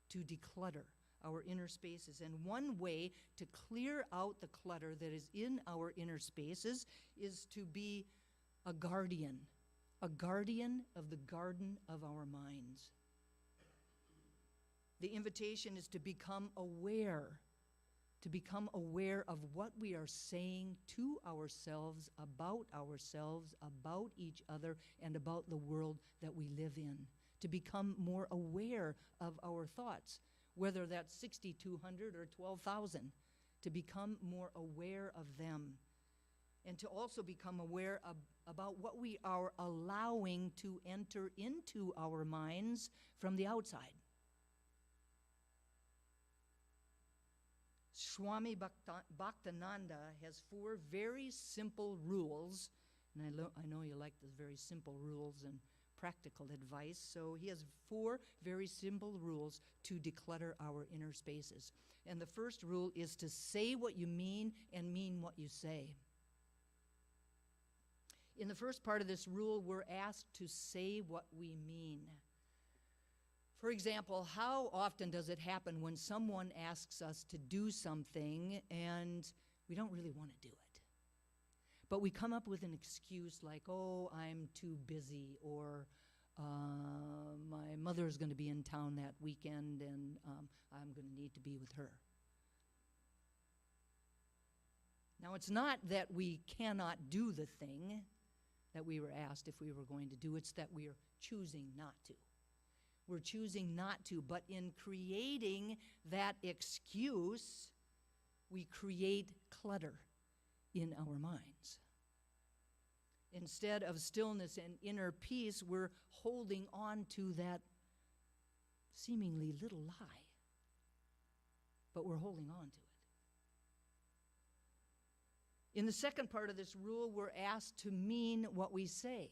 to declutter our inner spaces. And one way to clear out the clutter that is in our inner spaces is to be a guardian of the garden of our minds. The invitation is to become aware of what we are saying to ourselves, about each other, and about the world that we live in. To become more aware of our thoughts, whether that's 6,200 or 12,000, to become more aware of them. And to also become aware about what we are allowing to enter into our minds from the outside. Swami Bhaktananda has 4 very simple rules, and I know you like the very simple rules and practical advice, so he has 4 very simple rules to declutter our inner spaces. And the first rule is to say what you mean and mean what you say. In the first part of this rule, we're asked to say what we mean. For example, how often does it happen when someone asks us to do something and we don't really want to do it? But we come up with an excuse like, oh, I'm too busy, or my mother is going to be in town that weekend, and I'm going to need to be with her. Now, it's not that we cannot do the thing that we were asked if we were going to do. It's that we are choosing not to. We're choosing not to, but in creating that excuse, we create clutter in our minds. Instead of stillness and inner peace, we're holding on to that seemingly little lie, but we're holding on to it. In the second part of this rule, we're asked to mean what we say.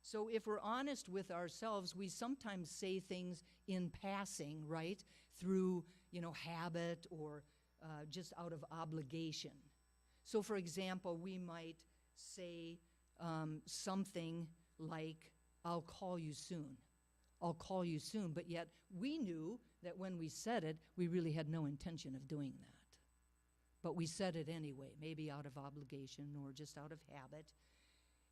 So if we're honest with ourselves, we sometimes say things in passing, right? Through, habit or just out of obligation. So for example, we might say something like, I'll call you soon. I'll call you soon. But yet we knew that when we said it, we really had no intention of doing that. But we said it anyway, maybe out of obligation or just out of habit.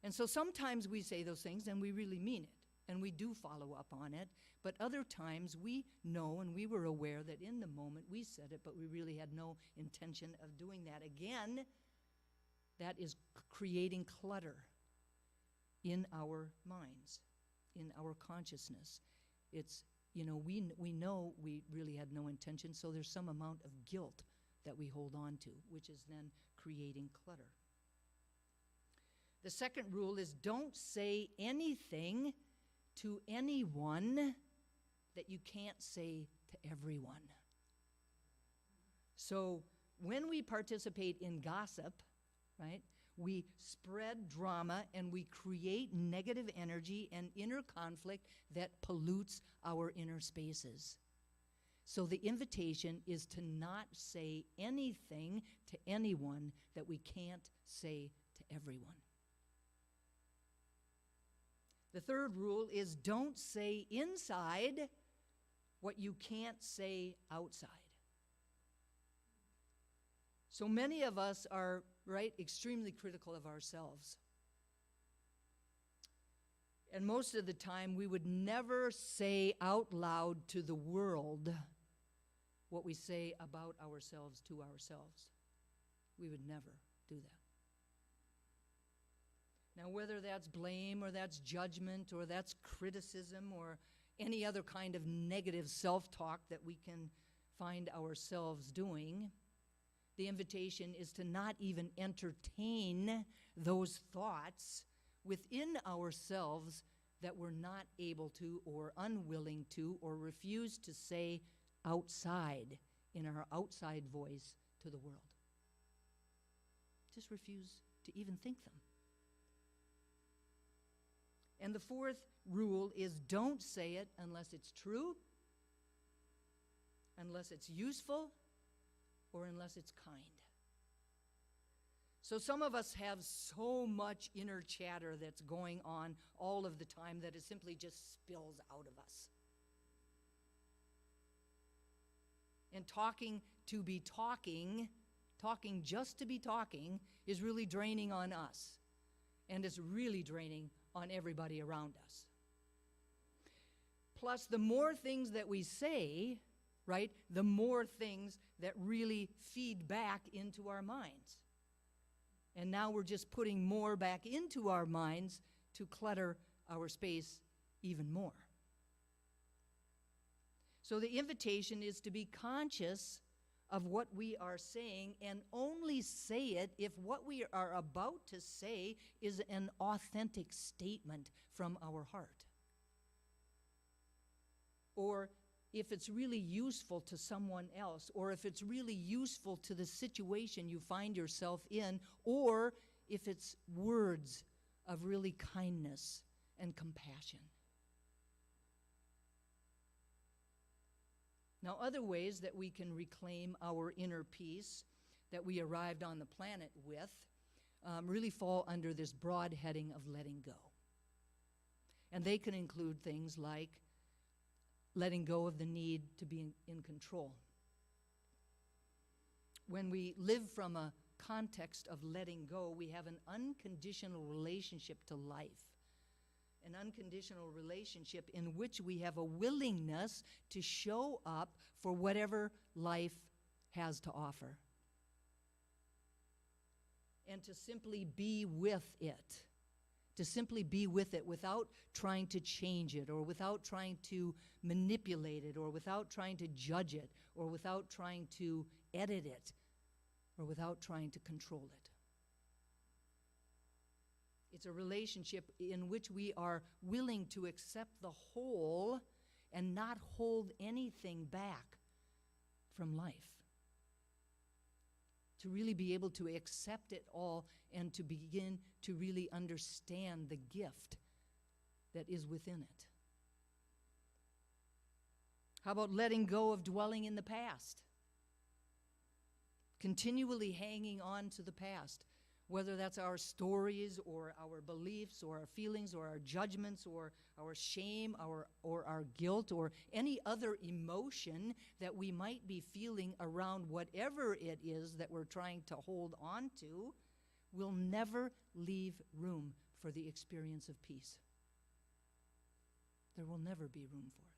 And so sometimes we say those things and we really mean it, and we do follow up on it. But other times we know and we were aware that in the moment we said it, but we really had no intention of doing that. Again, that is creating clutter in our minds, in our consciousness. It's, we know we really had no intention, so there's some amount of guilt that we hold on to, which is then creating clutter. The second rule is don't say anything to anyone that you can't say to everyone. So when we participate in gossip, right, we spread drama and we create negative energy and inner conflict that pollutes our inner spaces. So the invitation is to not say anything to anyone that we can't say to everyone. The third rule is don't say inside what you can't say outside. So many of us are, right, extremely critical of ourselves. And most of the time, we would never say out loud to the world what we say about ourselves to ourselves. We would never do that. Now, whether that's blame or that's judgment or that's criticism or any other kind of negative self-talk that we can find ourselves doing, the invitation is to not even entertain those thoughts within ourselves that we're not able to or unwilling to or refuse to say outside in our outside voice to the world. Just refuse to even think them. And the fourth rule is don't say it unless it's true, unless it's useful, or unless it's kind. So some of us have so much inner chatter that's going on all of the time that it simply just spills out of us. And talking to be talking just to be talking, is really draining on us. And it's really draining on everybody around us. Plus, the more things that we say, right, the more things that really feed back into our minds. And now we're just putting more back into our minds to clutter our space even more. So the invitation is to be conscious of what we are saying and only say it if what we are about to say is an authentic statement from our heart. Or if it's really useful to someone else, or if it's really useful to the situation you find yourself in, or if it's words of really kindness and compassion. Now, other ways that we can reclaim our inner peace that we arrived on the planet with really fall under this broad heading of letting go. And they can include things like letting go of the need to be in control. When we live from a context of letting go, we have an unconditional relationship to life. an unconditional relationship in which we have a willingness to show up for whatever life has to offer. And to simply be with it. To simply be with it without trying to change it, or without trying to manipulate it, or without trying to judge it, or without trying to edit it, or without trying to control it. It's a relationship in which we are willing to accept the whole and not hold anything back from life. To really be able to accept it all and to begin to really understand the gift that is within it. How about letting go of dwelling in the past? Continually hanging on to the past, whether that's our stories or our beliefs or our feelings or our judgments or our shame or our guilt or any other emotion that we might be feeling around whatever it is that we're trying to hold on to, will never leave room for the experience of peace. There will never be room for it.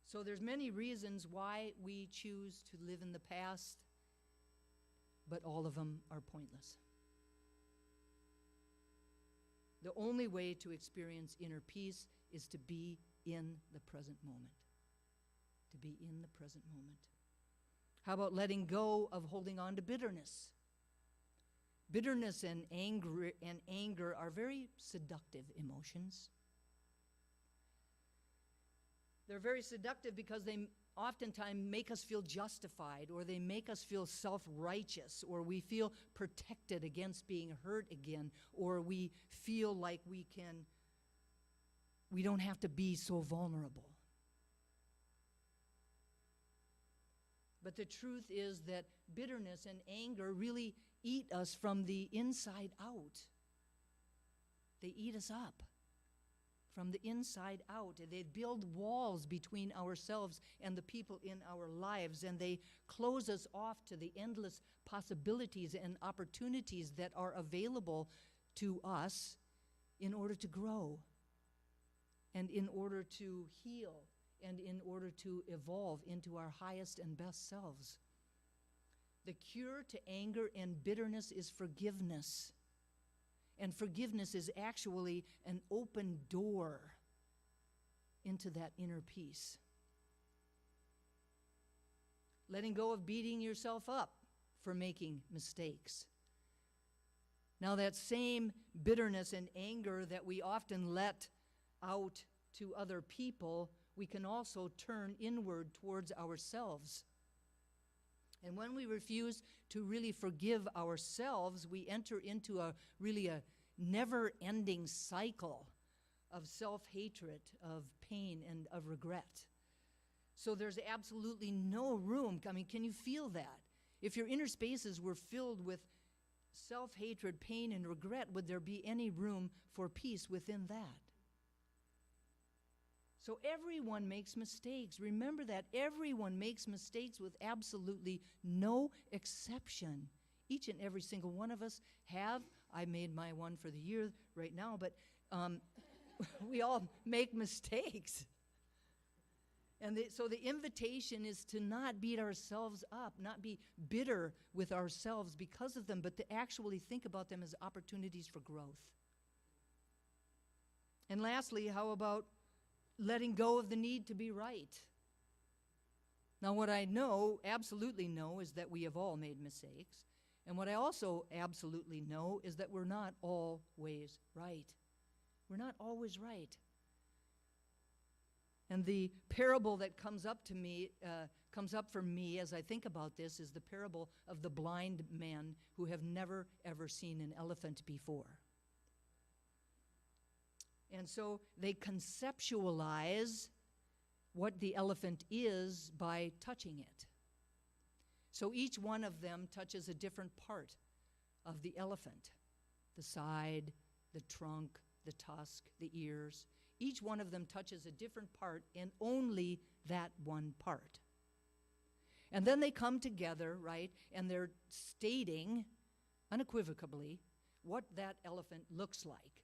So there's many reasons why we choose to live in the past, but all of them are pointless. The only way to experience inner peace is to be in the present moment. To be in the present moment. How about letting go of holding on to bitterness? Bitterness and anger are very seductive emotions. They're very seductive because they oftentimes make us feel justified, or they make us feel self-righteous, or we feel protected against being hurt again, or we feel like we don't have to be so vulnerable. But the truth is that bitterness and anger really eat us from the inside out. They eat us up from the inside out. They build walls between ourselves and the people in our lives, and they close us off to the endless possibilities and opportunities that are available to us in order to grow, and in order to heal, and in order to evolve into our highest and best selves. The cure to anger and bitterness is forgiveness. And forgiveness is actually an open door into that inner peace. Letting go of beating yourself up for making mistakes. Now, that same bitterness and anger that we often let out to other people, we can also turn inward towards ourselves. And when we refuse to really forgive ourselves, we enter into a never-ending cycle of self-hatred, of pain, and of regret. So there's absolutely no room. I mean, can you feel that? If your inner spaces were filled with self-hatred, pain, and regret, would there be any room for peace within that? So everyone makes mistakes. Remember that. Everyone makes mistakes with absolutely no exception. Each and every single one of us have. I made my one for the year right now, but we all make mistakes. And so the invitation is to not beat ourselves up, not be bitter with ourselves because of them, but to actually think about them as opportunities for growth. And lastly, how about letting go of the need to be right? Now, what I absolutely know, is that we have all made mistakes. And what I also absolutely know is that we're not always right. We're not always right. And the parable that comes up for me as I think about this is the parable of the blind men who have never, ever seen an elephant before. And so they conceptualize what the elephant is by touching it. So each one of them touches a different part of the elephant. The side, the trunk, the tusk, the ears. Each one of them touches a different part, and only that one part. And then they come together, right, and they're stating unequivocally what that elephant looks like.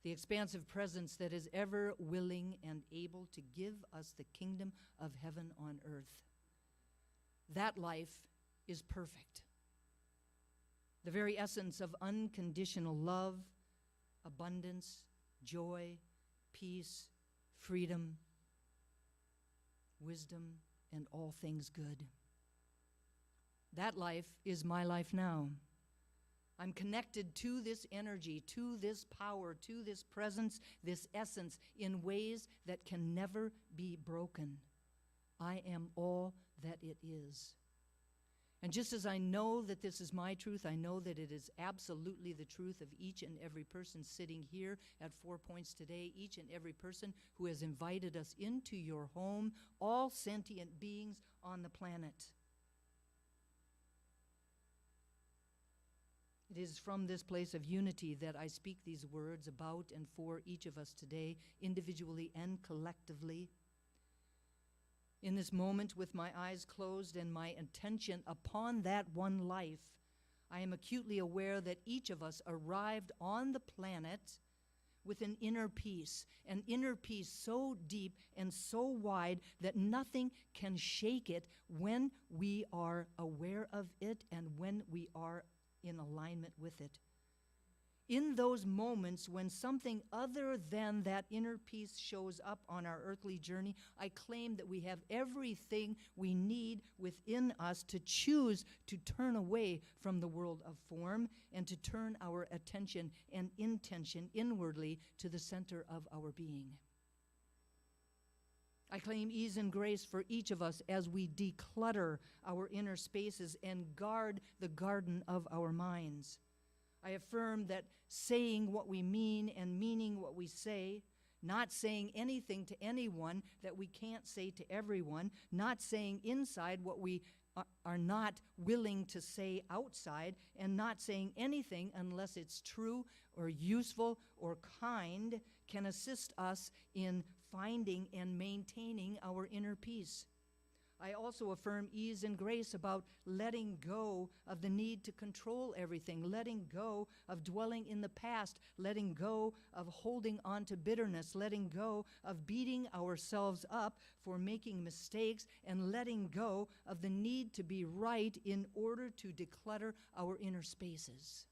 the expansive presence that is ever willing and able to give us the kingdom of heaven on earth. That life is perfect. The very essence of unconditional love, abundance, joy, peace, freedom, wisdom, and all things good. That life is my life now. I'm connected to this energy, to this power, to this presence, this essence, in ways that can never be broken. I am all that it is. And just as I know that this is my truth, I know that it is absolutely the truth of each and every person sitting here at 4 Points today, each and every person who has invited us into your home, all sentient beings on the planet. It is from this place of unity that I speak these words about and for each of us today, individually and collectively. In this moment, with my eyes closed and my attention upon that one life, I am acutely aware that each of us arrived on the planet with an inner peace so deep and so wide that nothing can shake it when we are aware of it and when we are in alignment with it. In those moments when something other than that inner peace shows up on our earthly journey, I claim that we have everything we need within us to choose to turn away from the world of form and to turn our attention and intention inwardly to the center of our being. I claim ease and grace for each of us as we declutter our inner spaces and guard the garden of our minds. I affirm that saying what we mean and meaning what we say, not saying anything to anyone that we can't say to everyone, not saying inside what we are not willing to say outside, and not saying anything unless it's true or useful or kind, can assist us in finding and maintaining our inner peace. I also affirm ease and grace about letting go of the need to control everything, letting go of dwelling in the past, letting go of holding on to bitterness, letting go of beating ourselves up for making mistakes, and letting go of the need to be right in order to declutter our inner spaces.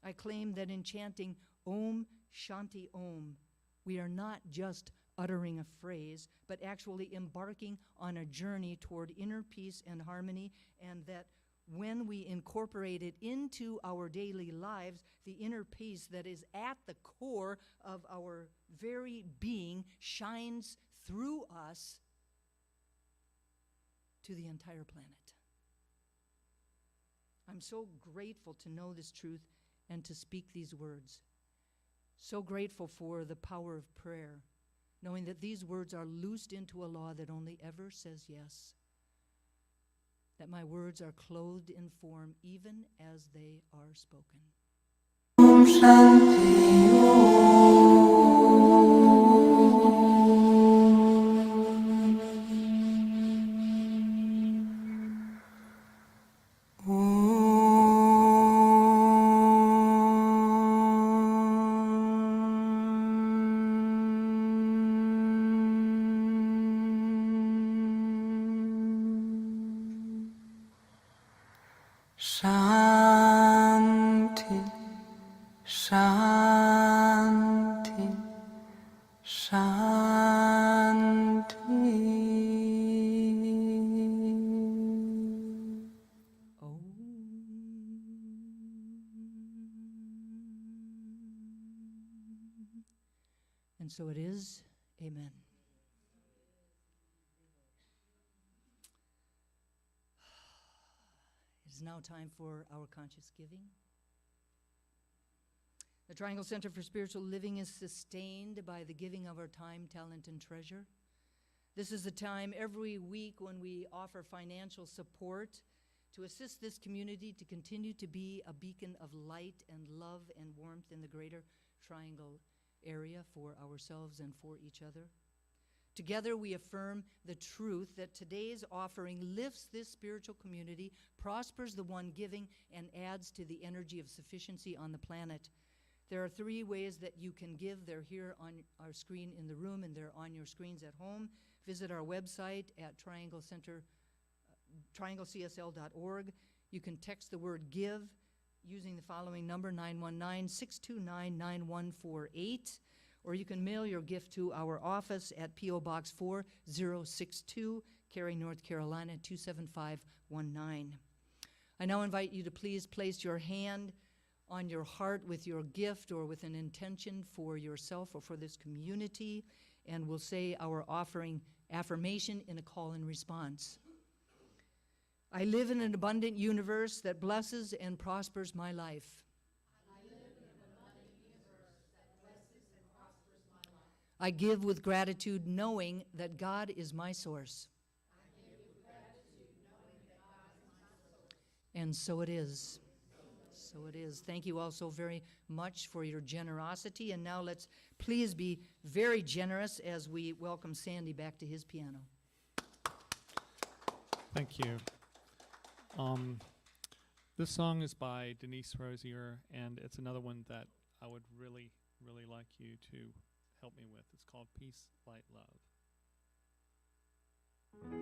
I claim that in chanting Om Shanti Om, we are not just uttering a phrase, but actually embarking on a journey toward inner peace and harmony, and that when we incorporate it into our daily lives, the inner peace that is at the core of our very being shines through us to the entire planet. I'm so grateful to know this truth and to speak these words. So grateful for the power of prayer, knowing that these words are loosed into a law that only ever says yes, that my words are clothed in form even as they are spoken. Om Shanti Om. Shanti, Shanti, Shanti. Om. And so it is. Amen. It is now time for our conscious giving. The Triangle Center for Spiritual Living is sustained by the giving of our time, talent, and treasure. This is the time every week when we offer financial support to assist this community to continue to be a beacon of light and love and warmth in the greater Triangle area for ourselves and for each other. Together we affirm the truth that today's offering lifts this spiritual community, prospers the one giving, and adds to the energy of sufficiency on the planet. There are 3 ways that you can give. They're here on our screen in the room, and they're on your screens at home. Visit our website at trianglecsl.org. You can text the word GIVE using the following number, 919-629-9148, or you can mail your gift to our office at PO Box 4062, Cary, North Carolina, 27519. I now invite you to please place your hand on your heart with your gift or with an intention for yourself or for this community, and we'll say our offering affirmation in a call and response. I live in an abundant universe that blesses and prospers my life. I give with gratitude, knowing that God is my source. And so it is. So it is. Thank you all so very much for your generosity. And now let's please be very generous as we welcome Sandy back to his piano. Thank you. This song is by Denise Rosier, and it's another one that I would really, really like you to help me with. It's called Peace, Light, Love. Love.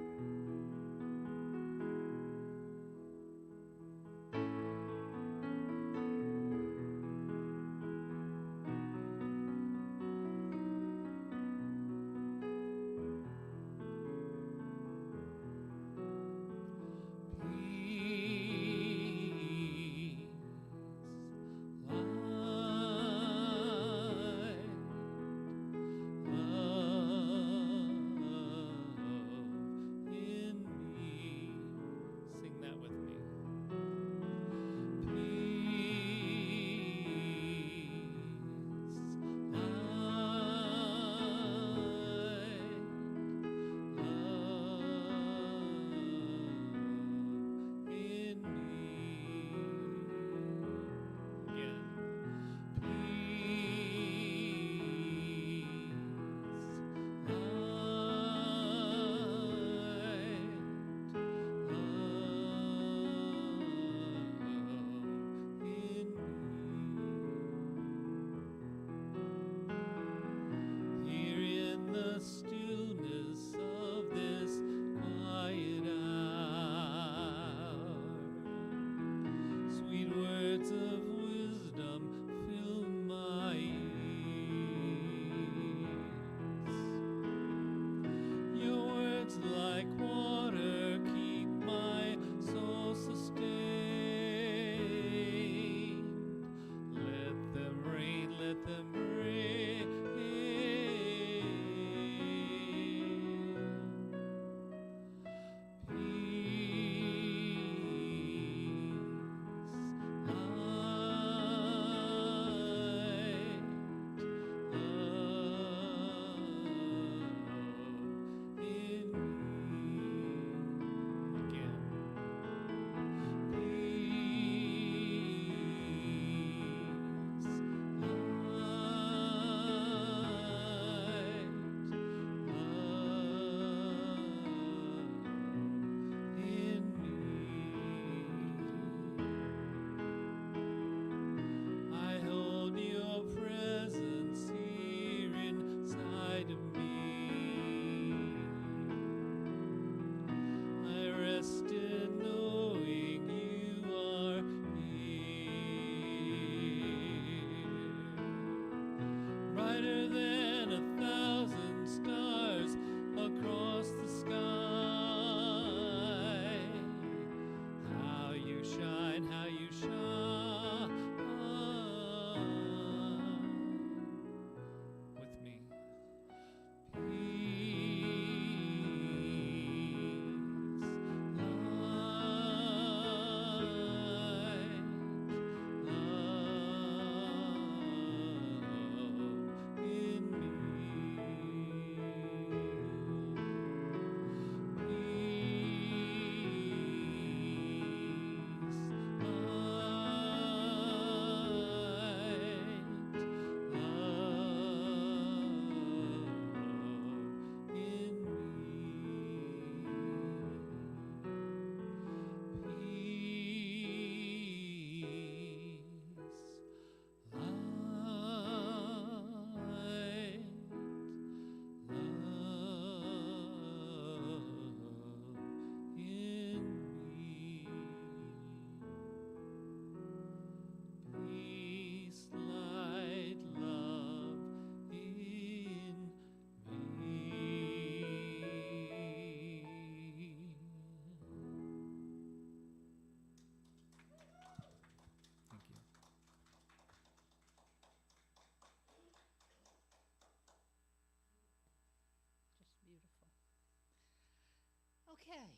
Okay.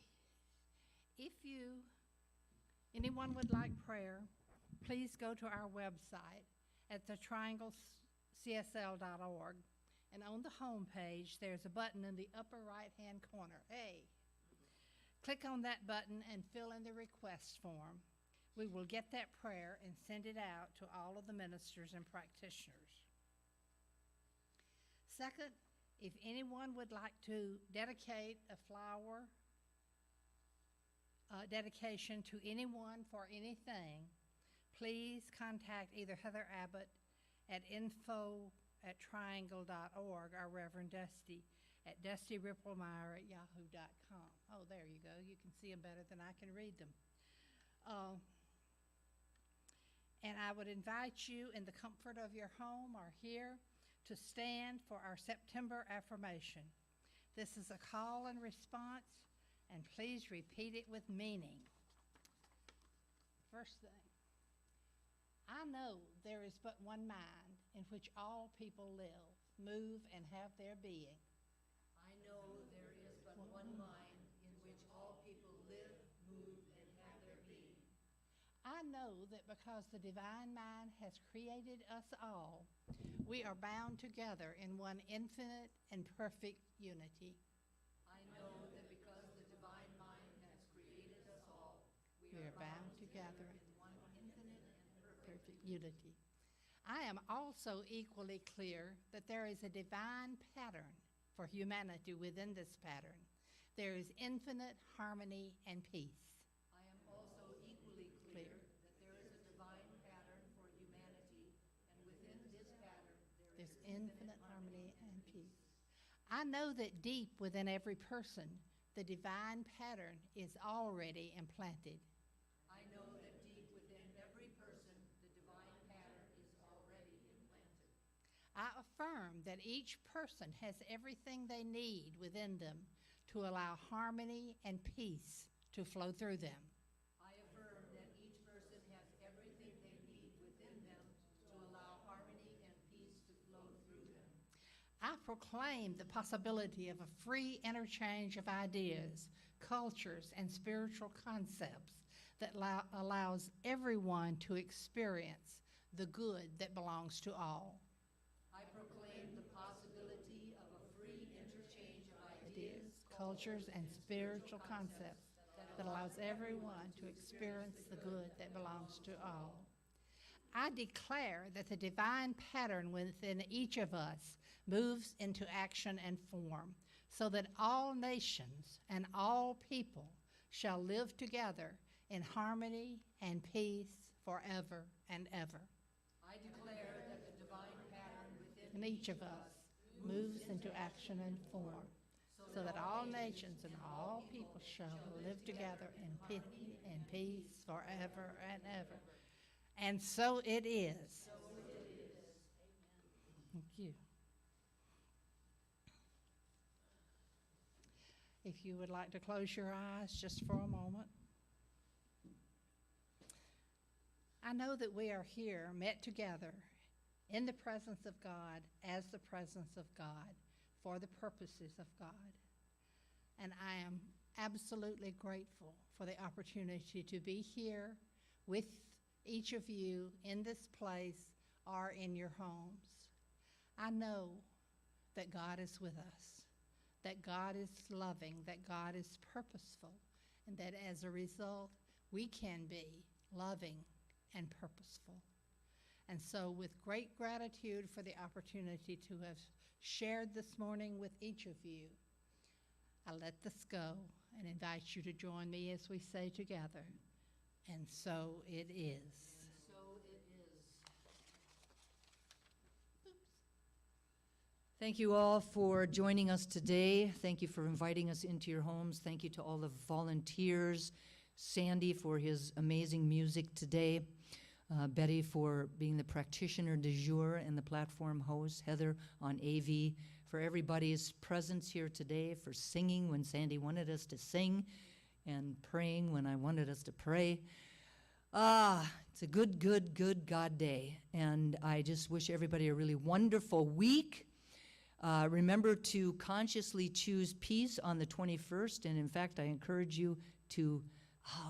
If anyone would like prayer, please go to our website at thetrianglecsl.org, and on the home page there's a button in the upper right hand corner. Hey, click on that button and fill in the request form. We will get that prayer and send it out to all of the ministers and practitioners. Second, if anyone would like to dedicate a flower dedication to anyone for anything, please contact either Heather Abbott at info@triangle.org or Reverend Dusty at dustyrippelmeyer@yahoo.com. Oh, there you go. You can see them better than I can read them. And I would invite you in the comfort of your home or here to stand for our September affirmation. This is a call and response, and please repeat it with meaning. First thing, I know there is but one mind in which all people live, move, and have their being. I know there is but one mind in which all people live, move, and have their being. I know that because the divine mind has created us all, we are bound together in one infinite and perfect unity. I know that because the divine mind has created us all, We are bound together in one infinite and perfect unity. I am also equally clear that there is a divine pattern for humanity within this pattern. There is infinite harmony and peace. I am also equally clear that there is a divine pattern for humanity, and within this pattern there There's is infinite harmony and peace. I know that deep within every person, the divine pattern is already implanted. I know that deep within every person, the divine pattern is already implanted. I affirm that each person has everything they need within them to allow harmony and peace to flow through them. I affirm that each person has everything they need within them to allow harmony and peace to flow through them. I proclaim the possibility of a free interchange of ideas, cultures, and spiritual concepts that allows everyone to experience the good that belongs to all. I proclaim the possibility of a free interchange of ideas, Cultures, and spiritual concepts that allows everyone to experience the good that belongs to all. I declare that the divine pattern within each of us moves into action and form so that all nations and all people shall live together in harmony and peace forever and ever. I declare that the divine pattern within And each of us moves into action and form so that all nations and all people shall live together in peace forever and ever. And so it is. Thank you. If you would like to close your eyes just for a moment. I know that we are here met together in the presence of God, as the presence of God, for the purposes of God. And I am absolutely grateful for the opportunity to be here with each of you in this place or in your homes. I know that God is with us, that God is loving, that God is purposeful, and that as a result, we can be loving and purposeful. And so with great gratitude for the opportunity to have shared this morning with each of you, I let this go and invite you to join me as we say together, and so it is. so it is. Thank you all for joining us today. Thank you for inviting us into your homes. Thank you to all the volunteers, Sandy for his amazing music today, Betty for being the practitioner du jour and the platform host, Heather on AV, for everybody's presence here today, for singing when Sandy wanted us to sing, and praying when I wanted us to pray. It's a good God day, and I just wish everybody a really wonderful week. Remember to consciously choose peace on the 21st, and in fact, I encourage you to,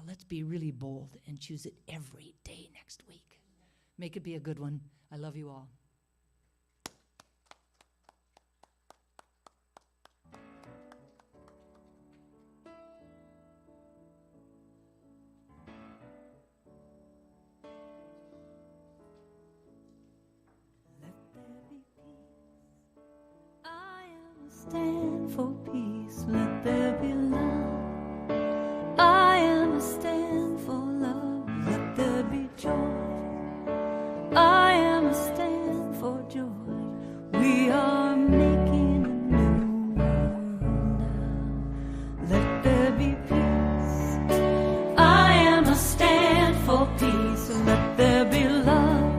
let's be really bold and choose it every day next week. Make it be a good one. I love you all. Stand for peace, let there be love. I am a stand for love, let there be joy. I am a stand for joy. We are making a new world now. Let there be peace. I am a stand for peace, let there be love.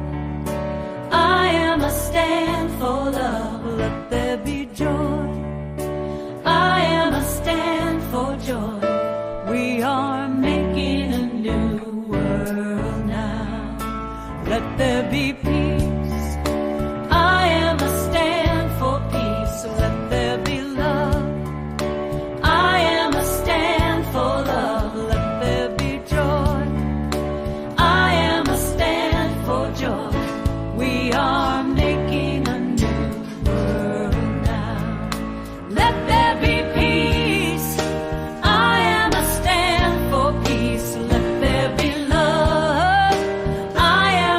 I am a stand for love, let there be joy. I am a stand for joy. We are making a new world now. Let there be peace.